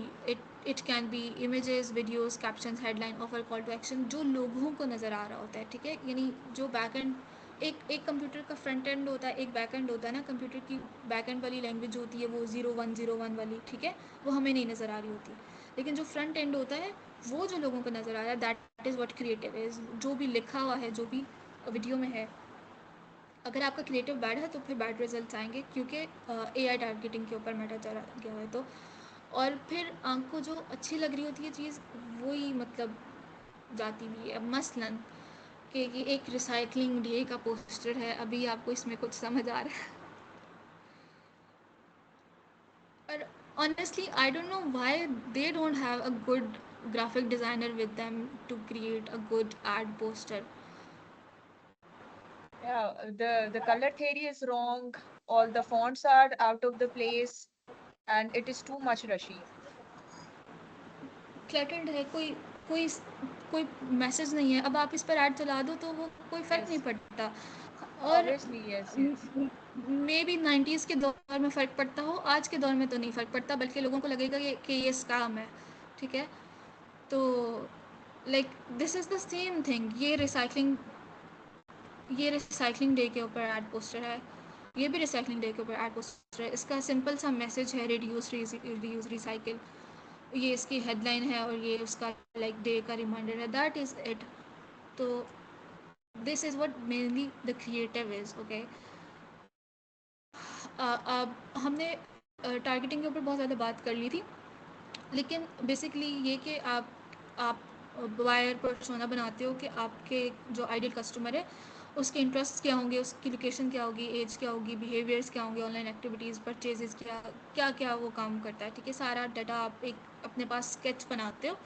It can be images, videos, captions, headline, offer, call to action, जो लोगों को नज़र आ रहा होता है, ठीक है. यानी जो बैक एंड, एक कंप्यूटर का फ्रंट एंड होता है, एक बैक एंड होता है ना. कंप्यूटर की बैक एंड वाली लैंग्वेज होती है वो 0101 वाली, ठीक है, वो हमें नहीं नज़र आ रही होती. लेकिन जो फ्रंट एंड होता है वो जो लोगों को नज़र आ रहा है, that is what creative is. जो भी लिखा हुआ है, जो भी वीडियो में है, अगर आपका क्रिएटिव बैड है तो फिर बैड रिजल्ट्स आएंगे, क्योंकि AI टारगेटिंग के ऊपर मैटर चला गया है. तो और फिर आपको जो अच्छी लग रही होती है चीज़, वही मतलब जाती भी है. मसलन कि ये एक रिसाइकलिंग डे का पोस्टर है, अभी आपको इसमें कुछ समझ आ रहा है. और honestly I don't know why they don't have a good graphic designer with them to create a good ad poster. Yeah, the color theory is wrong. All the fonts are out of the place, and it is too much rushy. Cluttered है, कोई कोई message नहीं है. अब आप इस पर add चला दो तो वो कोई फ़र्क Yes. नहीं पड़ता. और Obviously, yes. May be 90s के दौर में फ़र्क पड़ता हो, आज के दौर में तो नहीं फ़र्क पड़ता, बल्कि लोगों को लगेगा कि ये स्कैम है, ठीक है. तो like this is the same thing. ये रिसाइकलिंग डे के ऊपर ऐड पोस्टर है, ये भी रिसाइकलिंग डे के ऊपर ऐड पोस्टर है. इसका सिंपल सा मैसेज है, रिड्यूस, रीयूज, रिसाइकिल. ये इसकी हेडलाइन है और ये उसका लाइक डे का रिमाइंडर है. That is it. तो this is what mainly the creative is. Okay, अब हमने टारगेटिंग के ऊपर बहुत ज़्यादा बात कर ली थी, लेकिन बेसिकली ये कि आप बायर पर्सोना बनाते हो कि आपके जो आइडियल कस्टमर है उसके इंटरेस्ट क्या होंगे, उसकी लोकेशन क्या होगी, एज क्या होगी, बिहेवियर्स क्या होंगे, ऑनलाइन एक्टिविटीज़, परचेजेस क्या क्या वो काम करता है, ठीक है. सारा डाटा आप एक अपने पास स्केच बनाते हो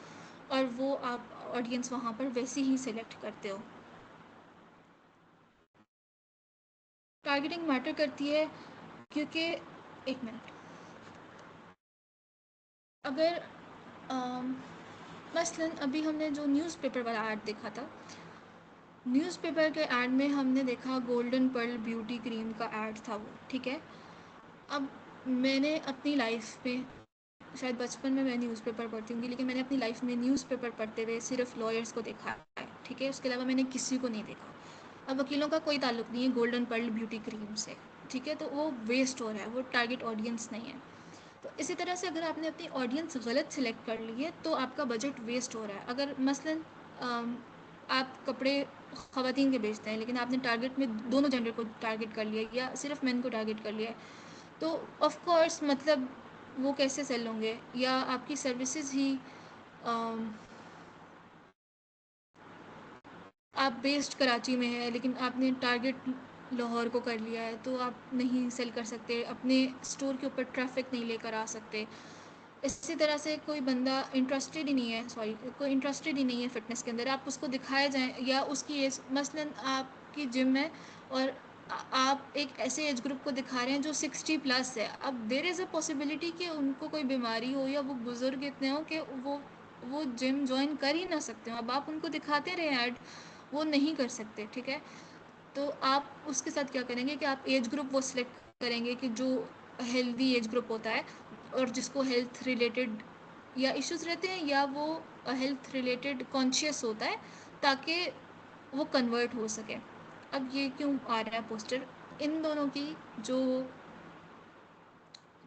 और वो आप ऑडियंस वहाँ पर वैसे ही सिलेक्ट करते हो. टारगेटिंग मैटर करती है क्योंकि, एक मिनट, अगर मसलन अभी हमने जो न्यूज़पेपर वाला ऐड देखा था, न्यूज़पेपर के ऐड में हमने देखा गोल्डन पर्ल ब्यूटी क्रीम का ऐड था वो, ठीक है. अब मैंने अपनी लाइफ में, शायद बचपन में मैं न्यूज़पेपर पढ़ती होंगी, लेकिन मैंने अपनी लाइफ में न्यूज़पेपर पढ़ते हुए सिर्फ लॉयर्स को देखा है, ठीक है. उसके अलावा मैंने किसी को नहीं देखा. अब वकीलों का कोई ताल्लुक नहीं है गोल्डन पर्ल ब्यूटी क्रीम से, ठीक है. तो वो वेस्ट हो रहा है, वो टारगेट ऑडियंस नहीं है. तो इसी तरह से अगर आपने अपनी ऑडियंस गलत सिलेक्ट कर ली है तो आपका बजट वेस्ट हो रहा है. अगर मसलन आप कपड़े ख़वातीन के बेचते हैं, लेकिन आपने टारगेट में दोनों जेंडर को टारगेट कर लिया या सिर्फ मेन को टारगेट कर लिया है, तो ऑफ कोर्स मतलब वो कैसे सेल होंगे. या आपकी सर्विसेज ही आप बेस्ड कराची में है लेकिन आपने टारगेट लाहौर को कर लिया है, तो आप नहीं सेल कर सकते, अपने स्टोर के ऊपर ट्रैफिक नहीं लेकर आ सकते. इसी तरह से कोई बंदा इंटरेस्टेड ही नहीं है, कोई इंटरेस्टेड ही नहीं है फ़िटनेस के अंदर, आप उसको दिखाए जाएं, या उसकी एज, मसलन आपकी जिम है और आप एक ऐसे एज ग्रुप को दिखा रहे हैं जो 60 प्लस है, अब देर इज़ अ पॉसिबिलिटी कि उनको कोई बीमारी हो या वो बुजुर्ग इतने हो कि वो जिम ज्वाइन कर ही ना सकते हो। अब आप उनको दिखाते रहे ऐड, वो नहीं कर सकते, ठीक है। तो आप उसके साथ क्या करेंगे कि आप एज ग्रुप वो सिलेक्ट करेंगे कि जो हेल्दी एज ग्रुप होता है और जिसको हेल्थ रिलेटेड या इश्यूज रहते हैं या वो हेल्थ रिलेटेड कॉन्शियस होता है, ताकि वो कन्वर्ट हो सके। अब ये क्यों आ रहा है पोस्टर, इन दोनों की जो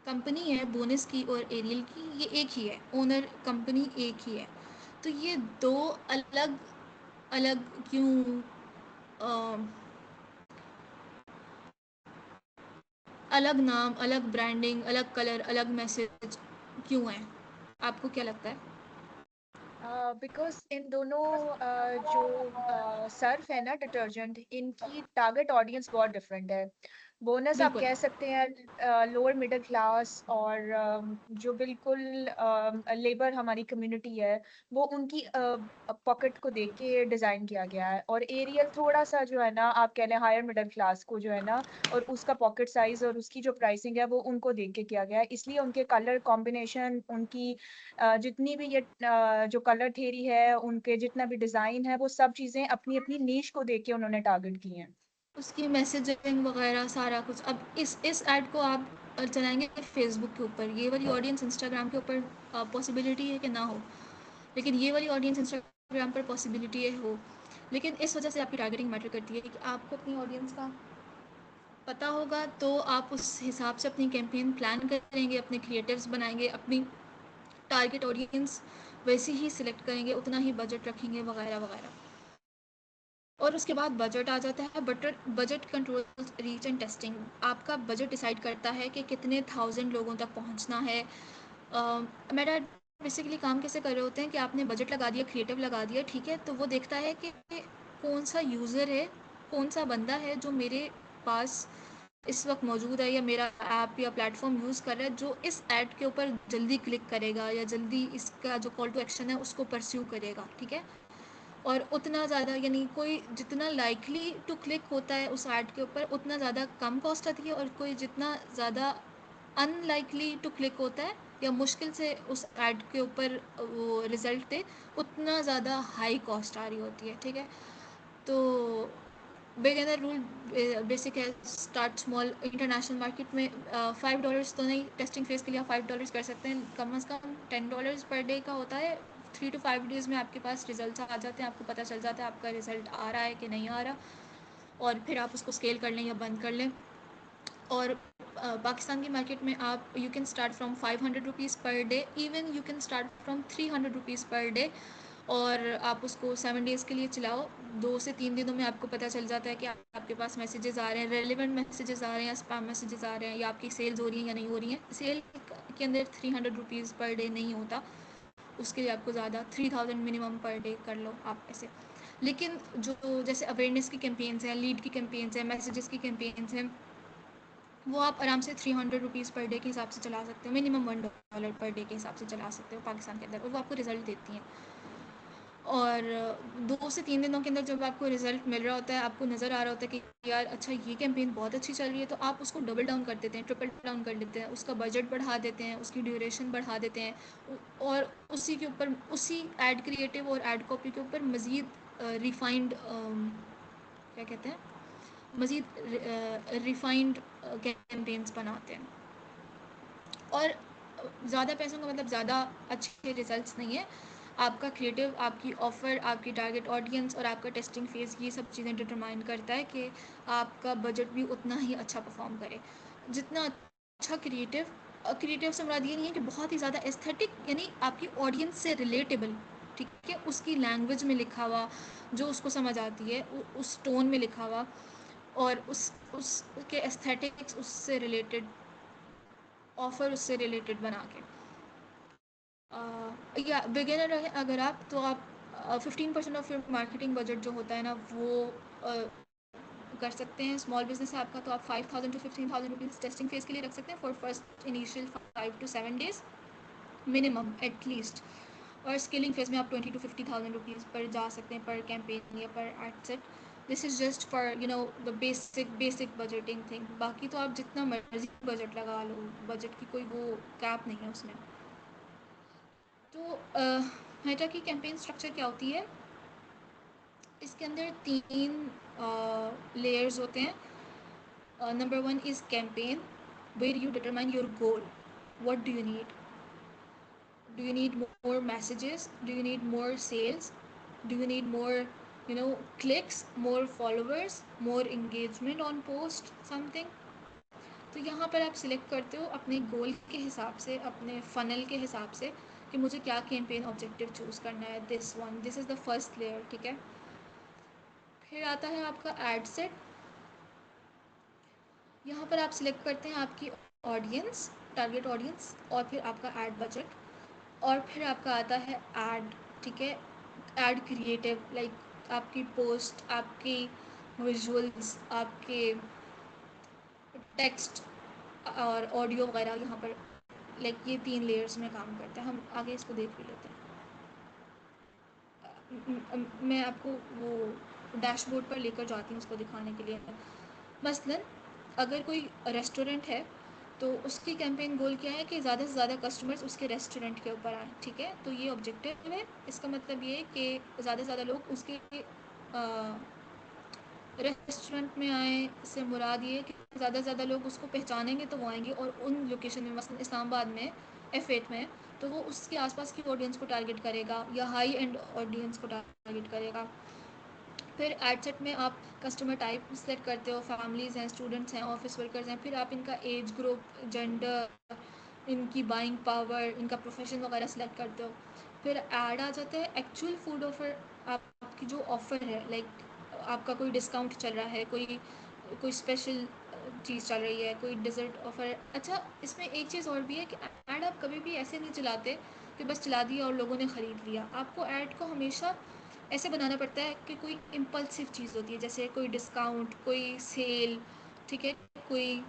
कंपनी है बोनस की और एरियल की, ये एक ही है, ओनर कंपनी एक ही है। तो ये दो अलग अलग क्यों अलग नाम, अलग ब्रांडिंग, अलग कलर, अलग मैसेज क्यों है? आपको क्या लगता है? बिकॉज इन दोनों जो सर्फ है ना डिटर्जेंट, इनकी टारगेट ऑडियंस बहुत डिफरेंट है। बोनस आप बिल्कुल। कह सकते हैं लोअर मिडिल क्लास, और जो बिल्कुल लेबर हमारी कम्युनिटी है, वो उनकी पॉकेट को देख के डिजाइन किया गया है। और एरियल थोड़ा सा जो है ना, आप कह लें हायर मिडिल क्लास को जो है ना, और उसका पॉकेट साइज और उसकी जो प्राइसिंग है वो उनको देख के किया गया है। इसलिए उनके कलर कॉम्बिनेशन, उनकी जितनी भी ये जो कलर थेरी है, उनके जितना भी डिजाइन है, वो सब चीजें अपनी अपनी नीश को देख के उन्होंने टारगेट की हैं। उसकी मैसेजिंग वगैरह सारा कुछ। अब इस ऐड को आप चलाएंगे फेसबुक के ऊपर, ये वाली ऑडियंस इंस्टाग्राम के ऊपर पॉसिबिलिटी है कि ना हो, लेकिन ये वाली ऑडियंस इंस्टाग्राम पर पॉसिबिलिटी है हो। लेकिन इस वजह से आपकी टारगेटिंग मैटर करती है कि आपको अपनी ऑडियंस का पता होगा, तो आप उस हिसाब से अपनी कैंपेन प्लान करेंगे, अपने क्रिएटिव्स बनाएंगे, अपनी टारगेट ऑडियंस वैसे ही सिलेक्ट करेंगे, उतना ही बजट रखेंगे वगैरह वगैरह। और उसके बाद बजट आ जाता है। Budget control reach and testing. आपका बजट डिसाइड करता है कि कितने 1000 लोगों तक पहुंचना है। मेरा बेसिकली काम कैसे कर रहे होते हैं कि आपने बजट लगा दिया, क्रिएटिव लगा दिया, ठीक है, तो वो देखता है कि कौन सा यूज़र है, कौन सा बंदा है जो मेरे पास इस वक्त मौजूद है या मेरा ऐप या प्लेटफॉर्म यूज़ कर रहा है, जो इस ऐड के ऊपर जल्दी क्लिक करेगा या जल्दी इसका जो कॉल टू एक्शन है उसको परस्यू करेगा, ठीक है। और उतना ज़्यादा, यानी कोई जितना लाइकली टू क्लिक होता है उस ऐड के ऊपर, उतना ज़्यादा कम कॉस्ट आती है, और कोई जितना ज़्यादा अनलाइकली टू क्लिक होता है या मुश्किल से उस ऐड के ऊपर वो रिज़ल्ट दे, उतना ज़्यादा हाई कॉस्ट आ रही होती है, ठीक है। तो बिगिनर रूल बेसिक है, स्टार्ट स्मॉल। इंटरनेशनल मार्केट में $5 तो नहीं, टेस्टिंग फेज के लिए आप $5 कर सकते हैं, कम से कम $10 पर डे का होता है। 3 to 5 डेज़ में आपके पास रिजल्ट आ जाते हैं, आपको पता चल जाता है आपका रिजल्ट आ रहा है कि नहीं आ रहा, और फिर आप उसको स्केल कर लें या बंद कर लें। और पाकिस्तान की मार्केट में आप you can start from 500 rupees per day, even you can start from 300 rupees per day, और आप उसको 7 डेज़ के लिए चलाओ। 2 से 3 दिनों में आपको पता चल जाता है कि आपके पास मैसेजेस आ रहे हैं, रेलिवेंट मैसेजेस आ रहे हैं या स्पैम मैसेजेस आ रहे हैं, या आपकी सेल्स हो रही हैं या नहीं हो रही हैं। सेल के अंदर 300 रुपीज़ पर डे नहीं होता, उसके लिए आपको ज़्यादा 3000 मिनिमम पर डे कर लो आप ऐसे। लेकिन जो जैसे अवेयरनेस की कैंपेन्स हैं, लीड की कैंपेन्स हैं, मैसेजेस की कैंपेन्स हैं, वो आप आराम से 300 रुपीज़ पर डे के हिसाब से चला सकते हो, मिनिमम $1 पर डे के हिसाब से चला सकते हो पाकिस्तान के अंदर, और वो आपको रिजल्ट देती हैं। और 2 से 3 दिनों के अंदर जब आपको रिजल्ट मिल रहा होता है, आपको नज़र आ रहा होता है कि यार अच्छा ये कैंपेन बहुत अच्छी चल रही है, तो आप उसको डबल डाउन कर देते हैं, ट्रिपल डाउन कर देते हैं, उसका बजट बढ़ा देते हैं, उसकी ड्यूरेशन बढ़ा देते हैं, और उसी के ऊपर, उसी एड क्रिएटिव और एड कॉपी के ऊपर मज़ीद रिफाइंड क्या कहते हैं, मज़ीद रिफाइंड कैंपेन्स बनाते हैं। और ज़्यादा पैसों का मतलब ज़्यादा अच्छे रिजल्ट्स नहीं है। आपका क्रिएटिव, आपकी ऑफ़र, आपकी टारगेट ऑडियंस और आपका टेस्टिंग फेज़, ये सब चीज़ें डिटरमाइन करता है कि आपका बजट भी उतना ही अच्छा परफॉर्म करे। जितना अच्छा क्रिएटिव से मुराद ये नहीं है कि बहुत ही ज़्यादा एस्थेटिक, यानी आपकी ऑडियंस से रिलेटेबल, ठीक है, उसकी लैंग्वेज में लिखा हुआ जो उसको समझ आती है, उस टोन में लिखा हुआ, और उसके एस्थेटिक्स उससे रिलेटेड, ऑफ़र उससे रिलेटेड बना के। या बिगिनर है अगर आप, तो आप 15% ऑफ योर मार्केटिंग बजट जो होता है ना, वो कर सकते हैं। स्मॉल बिजनेस है आपका, तो आप 5000 to 15000 रुपीज़ टेस्टिंग फेज के लिए रख सकते हैं for first initial 5 to 7 days minimum at least. और स्केलिंग फेज में आप 20 to 50,000 रुपीज़ पर जा सकते हैं पर कैंपेन या पर ad set. This is just for the basic budgeting thing. बाकी तो आप जितना मर्जी बजट लगा लो, बजट की कोई वो कैप नहीं है उसमें। तो मेटा की कैंपेन स्ट्रक्चर क्या होती है? इसके अंदर 3 लेयर्स होते हैं। Number 1 is campaign, where you determine your goal. What do you need? Do you need more messages? Do you need more sales? Do you need more clicks, more followers, more engagement on post, something? तो यहाँ पर आप select करते हो अपने गोल के हिसाब से, अपने फनल के हिसाब से कि मुझे क्या कैंपेन ऑब्जेक्टिव चूज़ करना है। This is the first layer, ठीक है। फिर आता है आपका एड सेट। यहाँ पर आप सिलेक्ट करते हैं आपकी ऑडियंस, टारगेट ऑडियंस, और फिर आपका ऐड बजट, और फिर आपका आता है ऐड, ठीक है। ऐड क्रिएटिव, लाइक आपकी पोस्ट, आपकी विजुअल्स, आपके टेक्स्ट और ऑडियो वगैरह, यहाँ पर लाइक ये 3 लेयर्स में काम करते हैं। हम आगे इसको देख भी लेते हैं। मैं आपको वो डैशबोर्ड पर लेकर जाती हूँ उसको दिखाने के लिए। मसलन अगर कोई रेस्टोरेंट है तो उसकी कैंपेन गोल क्या है कि ज़्यादा से ज़्यादा कस्टमर्स उसके रेस्टोरेंट के ऊपर आएँ, ठीक है। तो ये ऑब्जेक्टिव है। इसका मतलब ये है कि ज़्यादा से ज़्यादा लोग उसके रेस्टोरेंट में आए। इससे मुराद ये है कि ज़्यादा से ज़्यादा लोग उसको पहचानेंगे तो वो आएंगे, और उन लोकेशन में, मसलन इस्लामाबाद में F8 में, तो वो उसके आसपास की ऑडियंस को टारगेट करेगा या हाई एंड ऑडियंस को टारगेट करेगा। फिर एड सेट में आप कस्टमर टाइप सेलेक्ट करते हो, फैमिलीज़ हैं, स्टूडेंट्स हैं, ऑफिस वर्कर्स हैं। फिर आप इनका एज ग्रुप, जेंडर, इनकी बाइंग पावर, इनका प्रोफेशन वगैरह सेलेक्ट करते हो। फिर ऐड आ जाता है एक्चुअल फूड ऑफ़र। आपकी जो ऑफ़र है, लाइक आपका कोई डिस्काउंट चल रहा है, कोई स्पेशल चीज़ चल रही है, कोई डिज़र्ट ऑफ़र। अच्छा, इसमें एक चीज़ और भी है कि ऐड आप कभी भी ऐसे नहीं चलाते कि बस चला दिया और लोगों ने ख़रीद लिया। आपको ऐड को हमेशा ऐसे बनाना पड़ता है कि कोई इम्पल्सिव चीज़ होती है, जैसे कोई डिस्काउंट, कोई सेल, ठीक है, कोई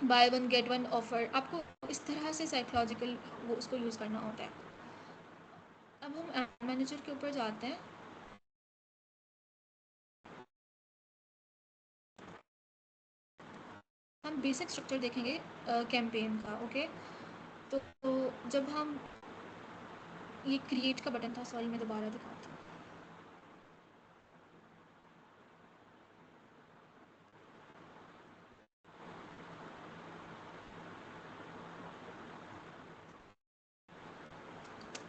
by one get one offer. आपको इस तरह से साइकोलॉजिकल वो उसको यूज़ करना होता है। अब हम एड मैनेजर के ऊपर जाते हैं। हम बेसिक स्ट्रक्चर देखेंगे कैंपेन का, ओके। तो जब हम ये क्रिएट का बटन था, सॉरी मैं दोबारा दिखाती हूँ।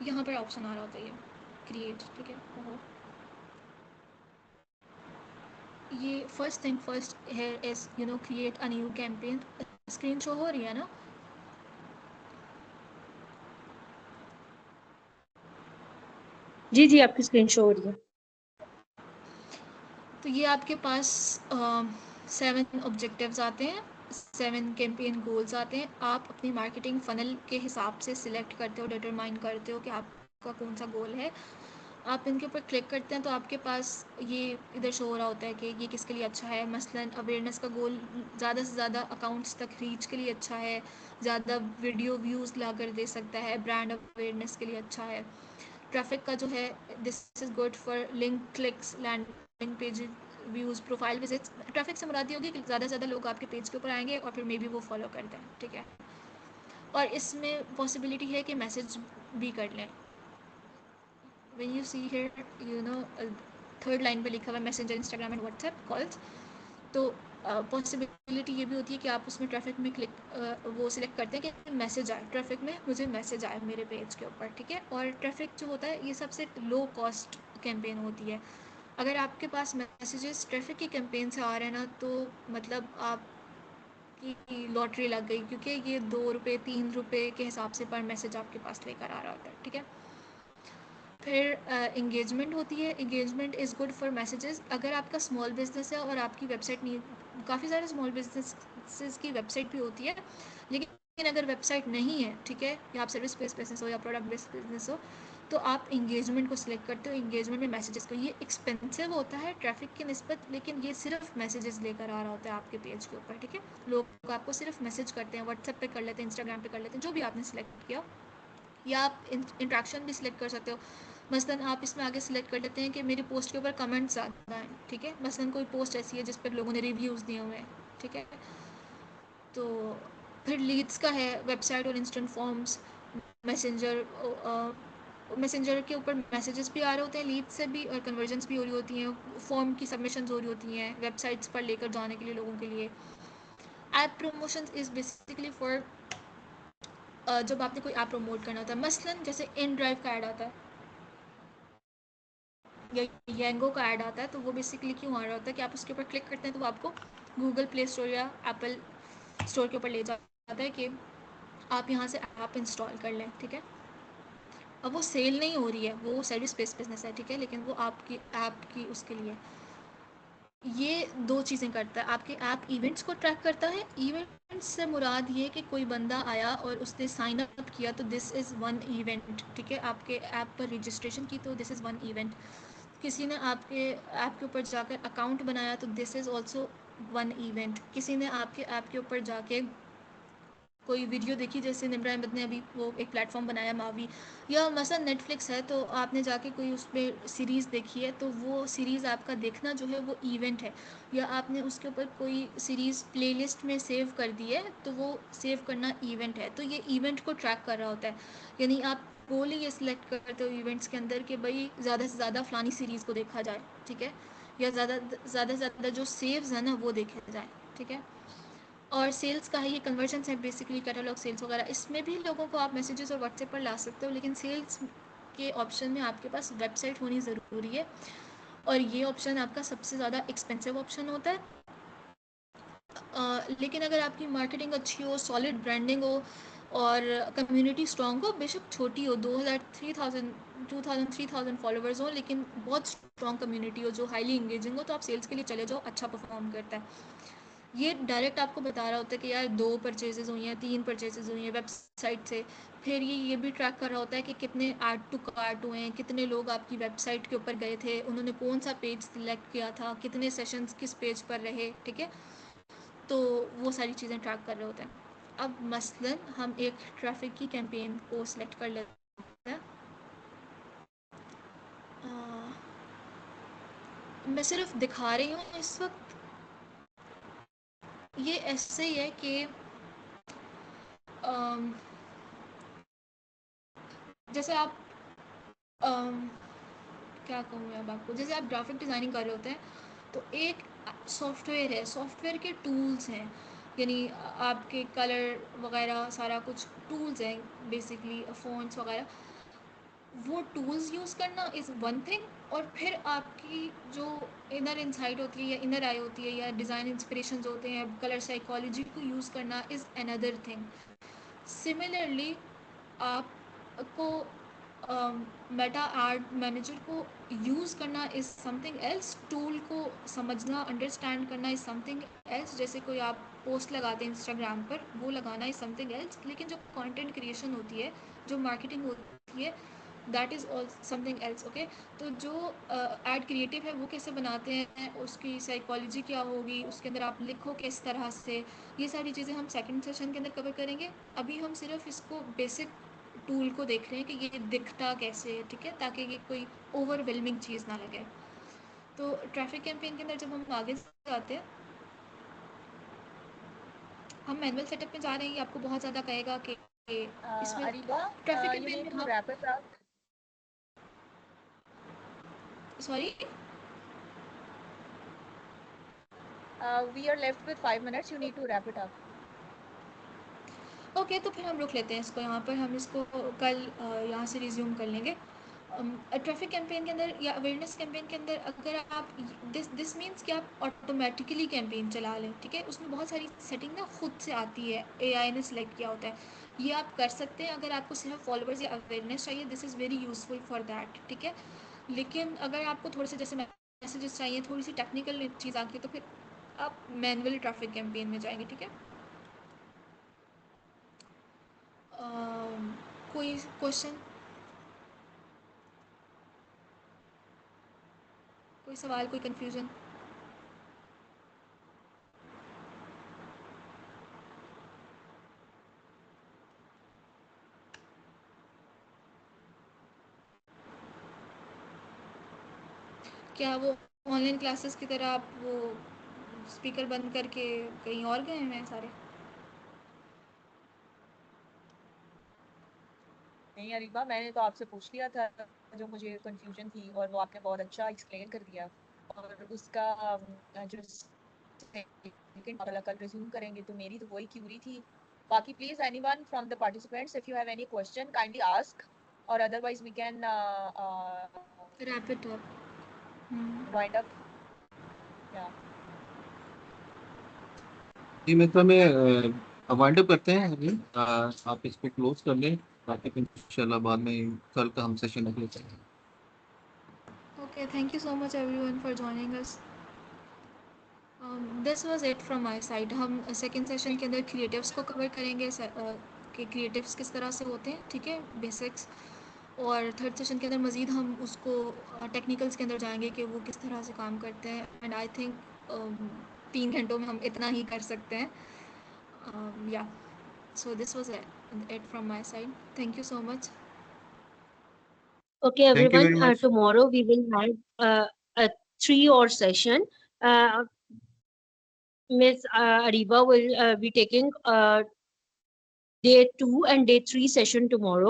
यहाँ पर ऑप्शन आ रहा होता है ये क्रिएट, ठीक है। ये फर्स्ट थिंग फर्स्ट है is create a new campaign. Screen show हो रही है ना? जी जी, आपकी स्क्रीन शो हो रही है। तो ये आपके पास 7 ऑब्जेक्टिव्स आते हैं, 7 कैंपेन गोल्स आते हैं। आप अपनी मार्केटिंग फनल के हिसाब से सिलेक्ट करते हो, डिटरमाइन करते हो कि आपका कौन सा गोल है। आप इनके ऊपर क्लिक करते हैं तो आपके पास ये इधर शो हो रहा होता है कि ये किसके लिए अच्छा है। मसलन अवेयरनेस का गोल ज़्यादा से ज़्यादा अकाउंट्स तक रीच के लिए अच्छा है, ज़्यादा वीडियो व्यूज़ ला कर दे सकता है, ब्रांड अवेयरनेस के लिए अच्छा है। ट्रैफिक का जो है, this is good for link clicks, landing page views, profile visits. Traffic से मुराद ये होगी कि ज़्यादा से ज़्यादा लोग आपके पेज के ऊपर आएंगे और फिर मे बी वो फॉलो करते हैं, ठीक है। और इसमें पॉसिबिलिटी है कि मैसेज भी कर लें। when you see here third line पे लिखा हुआ है messenger, Instagram and WhatsApp calls. तो पॉसिबिलिटी ये भी होती है कि आप उसमें ट्रैफिक में वो सिलेक्ट करते हैं कि मैसेज आए, ट्रैफिक में मुझे मैसेज आए मेरे पेज के ऊपर, ठीक है। और ट्रैफिक जो होता है ये सबसे लो कॉस्ट कैंपेन होती है। अगर आपके पास मैसेजेस ट्रैफिक की कैंपेन से आ रहे हैं ना, तो मतलब आपकी लॉटरी लग गई, क्योंकि ये 2 रुपये 3 रुपये के हिसाब से पर मैसेज आपके पास लेकर आ रहा होता है, ठीक है। फिर इंगेजमेंट होती है। Engagement is good for messages. अगर आपका स्मॉल बिजनेस है और आपकी वेबसाइट नहीं, काफ़ी सारे स्मॉल बिजनेसेस की वेबसाइट भी होती है, लेकिन अगर वेबसाइट नहीं है, ठीक है, या आप सर्विस बेस्ड बिजनेस हो या प्रोडक्ट बेस्ड बिजनेस हो, तो आप इंगेजमेंट को सिलेक्ट करते हो। इंगेजमेंट में मैसेजेस को, ये एक्सपेंसिव होता है ट्रैफिक की निस्बत, लेकिन ये सिर्फ मैसेजेस लेकर आ रहा होता है आपके पेज के ऊपर, ठीक है। लोग आपको सिर्फ मैसेज करते हैं, व्हाट्सएप पे कर लेते हैं, इंस्टाग्राम पे कर लेते हैं, जो भी आपने सिलेक्ट किया, या आप इंट्रैक्शन भी सिलेक्ट कर सकते हो। मसलन आप इसमें आगे सिलेक्ट कर लेते हैं कि मेरी पोस्ट के ऊपर कमेंट्स ज़्यादा हैं, ठीक है। मसलन कोई पोस्ट ऐसी है जिस पर लोगों ने रिव्यूज़ दिए हुए हैं, ठीक है। तो फिर लीड्स का है, वेबसाइट और इंस्टेंट फॉर्म्स, मैसेंजर के ऊपर मैसेजेस भी आ रहे होते हैं लीड से भी, और कन्वर्जन्स भी हो रही होती हैं, फॉर्म की सबमिशंस हो रही होती हैं वेबसाइट्स पर लेकर जाने के लिए लोगों के लिए। App promotions is basically for जब आपने कोई ऐप प्रमोट करना होता है, मसलन जैसे इन ड्राइव का ऐड आता है या येंगो का ऐड आता है, तो वो बेसिकली क्यों आ रहा होता है कि आप उसके ऊपर क्लिक करते हैं तो वो आपको गूगल प्ले स्टोर या एप्पल स्टोर के ऊपर ले जाता है कि आप यहाँ से ऐप इंस्टॉल कर लें, ठीक है। अब वो सेल नहीं हो रही है, वो सर्विस बेस्ड बिजनेस है, ठीक है, लेकिन वो आपकी ऐप की उसके लिए ये दो चीज़ें करता है। आपके ऐप इवेंट्स को ट्रैक करता है। इवेंट्स से मुराद ये कि कोई बंदा आया और उसने साइन अप किया तो दिस इज़ वन इवेंट, ठीक है। आपके ऐप पर रजिस्ट्रेशन की तो दिस इज़ वन इवेंट। किसी ने आपके ऐप के ऊपर जाकर अकाउंट बनाया तो this is also one event. किसी ने आपके ऐप के ऊपर जाके कोई वीडियो देखी, जैसे निम्रा अहमद ने अभी वो एक प्लेटफॉर्म बनाया मावी, या मसलन नेटफ्लिक्स है तो आपने जाके कोई उस पर सीरीज़ देखी है तो वो सीरीज़ आपका देखना जो है वो इवेंट है। या आपने उसके ऊपर कोई सीरीज़ प्लेलिस्ट में सेव कर दी है तो वो सेव करना इवेंट है। तो ये इवेंट को ट्रैक कर रहा होता है, यानी आप गोल ही ये सिलेक्ट करते हो इवेंट्स के अंदर कि भाई ज़्यादा से ज़्यादा फ़लानी सीरीज़ को देखा जाए, ठीक है, या ज़्यादा से ज़्यादा जो सेव्स हैं ना वो देखे जाए, ठीक है। और सेल्स का है, ये कन्वर्जन्स है बेसिकली, कैटलॉग सेल्स वगैरह, इसमें भी लोगों को आप मैसेजेस और व्हाट्सएप पर ला सकते हो, लेकिन सेल्स के ऑप्शन में आपके पास वेबसाइट होनी ज़रूरी है, और ये ऑप्शन आपका सबसे ज़्यादा एक्सपेंसिव ऑप्शन होता है। लेकिन अगर आपकी मार्केटिंग अच्छी हो, सॉलिड ब्रांडिंग हो और कम्युनिटी स्ट्रॉन्ग हो, बेशक छोटी हो, 2000 फॉलोवर्स हो, लेकिन बहुत स्ट्रॉन्ग कम्युनिटी हो जो हाईली इंगेजिंग हो, तो आप सेल्स के लिए चले जाओ, अच्छा परफॉर्म करता है। ये डायरेक्ट आपको बता रहा होता है कि यार 2 परचेजेस हुई हैं, 3 परचेजेस हुई हैं वेबसाइट से। फिर ये भी ट्रैक कर रहा होता है कि कितने ऐड टू कार्ट हुए हैं, कितने लोग आपकी वेबसाइट के ऊपर गए थे, उन्होंने कौन सा पेज सिलेक्ट किया था, कितने सेशंस किस पेज पर रहे, ठीक है। तो वो सारी चीज़ें ट्रैक कर रहे होते हैं। अब मसलन हम एक ट्रैफिक की कैंपेन को सिलेक्ट कर लेते हैं। मैं सिर्फ दिखा रही हूँ इस वक्त, ये ऐसे ही है कि जैसे आप क्या कहूँ मैं अब आपको, जैसे आप ग्राफिक डिज़ाइनिंग कर रहे होते हैं तो एक सॉफ्टवेयर है, सॉफ्टवेयर के टूल्स हैं, यानी आपके कलर वगैरह सारा कुछ टूल्स हैं बेसिकली, फ़ॉन्ट्स वगैरह, वो टूल्स यूज़ करना इज़ वन थिंग, और फिर आपकी जो इनर इंसाइट होती है या इनर आई होती है या डिज़ाइन इंस्पिरेशंस होते हैं, कलर साइकोलॉजी को यूज़ करना इज़ अनदर थिंग। सिमिलरली आपको मेटा आर्ट मैनेजर को यूज़ करना इज़ समथिंग एल्स, टूल को समझना अंडरस्टैंड करना इज़ समथिंग एल्स। जैसे कोई आप पोस्ट लगाते हैं इंस्टाग्राम पर, वो लगाना इज़ समथिंग एल्स, लेकिन जो कंटेंट क्रिएशन होती है, जो मार्केटिंग होती है, that is all something else, okay. तो जो एड क्रिएटिव है वो कैसे बनाते हैं, उसकी साइकोलॉजी क्या होगी, उसके अंदर आप लिखो किस तरह से, ये सारी चीज़ें हम सेकंड सेशन के अंदर कवर करेंगे। अभी हम सिर्फ इसको बेसिक टूल को देख रहे हैं कि ये दिखता कैसे है, ठीक है, ताकि ये कोई ओवरवेलमिंग चीज़ ना लगे। तो ट्रैफिक कैंपेन के अंदर जब हम आगे जाते हैं, हम मैनुअल सेटअप में जा रहे हैं, ये आपको बहुत ज़्यादा कहेगा कि इसमें Ariba, traffic you campaign need में to आप, wrap it up. Sorry, We are left with 5 minutes. You need to wrap it up. Okay, तो फिर हम रोक लेते हैं इसको यहाँ पर, हम इसको कल यहाँ से रिज्यूम कर लेंगे। ट्रैफिक कैंपेन के अंदर या अवेयरनेस कैंपेन के अंदर अगर आप दिस मीन्स कि आप ऑटोमेटिकली कैंपेन चला लें, ठीक है, उसमें बहुत सारी सेटिंग ना खुद से आती है, एआई ने सिलेक्ट किया होता है, ये आप कर सकते हैं अगर आपको सिर्फ फॉलोअर्स या अवेयरनेस चाहिए, this is very useful for that, ठीक है। लेकिन अगर आपको थोड़े से जैसे मैसेजेस चाहिए, थोड़ी सी टेक्निकल चीज़ आती है, तो फिर आप मैनुअली ट्रैफिक कैंपेन में जाएंगे, ठीक है। कोई क्वेश्चन, कोई सवाल, कोई कन्फ्यूजन? क्या वो ऑनलाइन क्लासेस की तरह आप वो स्पीकर बंद करके कहीं और गए हैं सारे? नहीं अरीबा, मैंने तो आपसे पूछ लिया था जो मुझे कंफ्यूजन थी और वो आपने बहुत अच्छा एक्सप्लेन कर दिया। और उसका जो सेकंड कल रिज्यूम करेंगे तो मेरी तो वही क्यूरी थी। बाकी please anyone from the participants if you have any question kindly ask, और otherwise we can wrap it up. Wind up. या जी मित्र में वाइंड अप करते हैं अभी। आप इसको क्लोज कर लें ताकि फिर इंशाल्लाह बाद में कल का हम सेशन अगले करें। Okay, thank you so much everyone for joining us. This was it from my side. हम सेकेंड सेशन के अंदर क्रिएटिव्स को कवर करेंगे कि क्रिएटिव्स किस तरह से होते हैं, ठीक है, बेसिक्स। और थर्ड सेशन के अंदर मज़ीद हम उसको टेक्निकल्स के अंदर जाएंगे कि वो किस तरह से काम करते हैं। एंड आई थिंक 3 घंटों में हम इतना ही कर सकते हैं। या so this was it from my side. Thank you so much. Okay, Thank you everyone. very much. Tomorrow we will have a 3-hour session. Ms. Ariba will be taking day 2 and day 3 session tomorrow.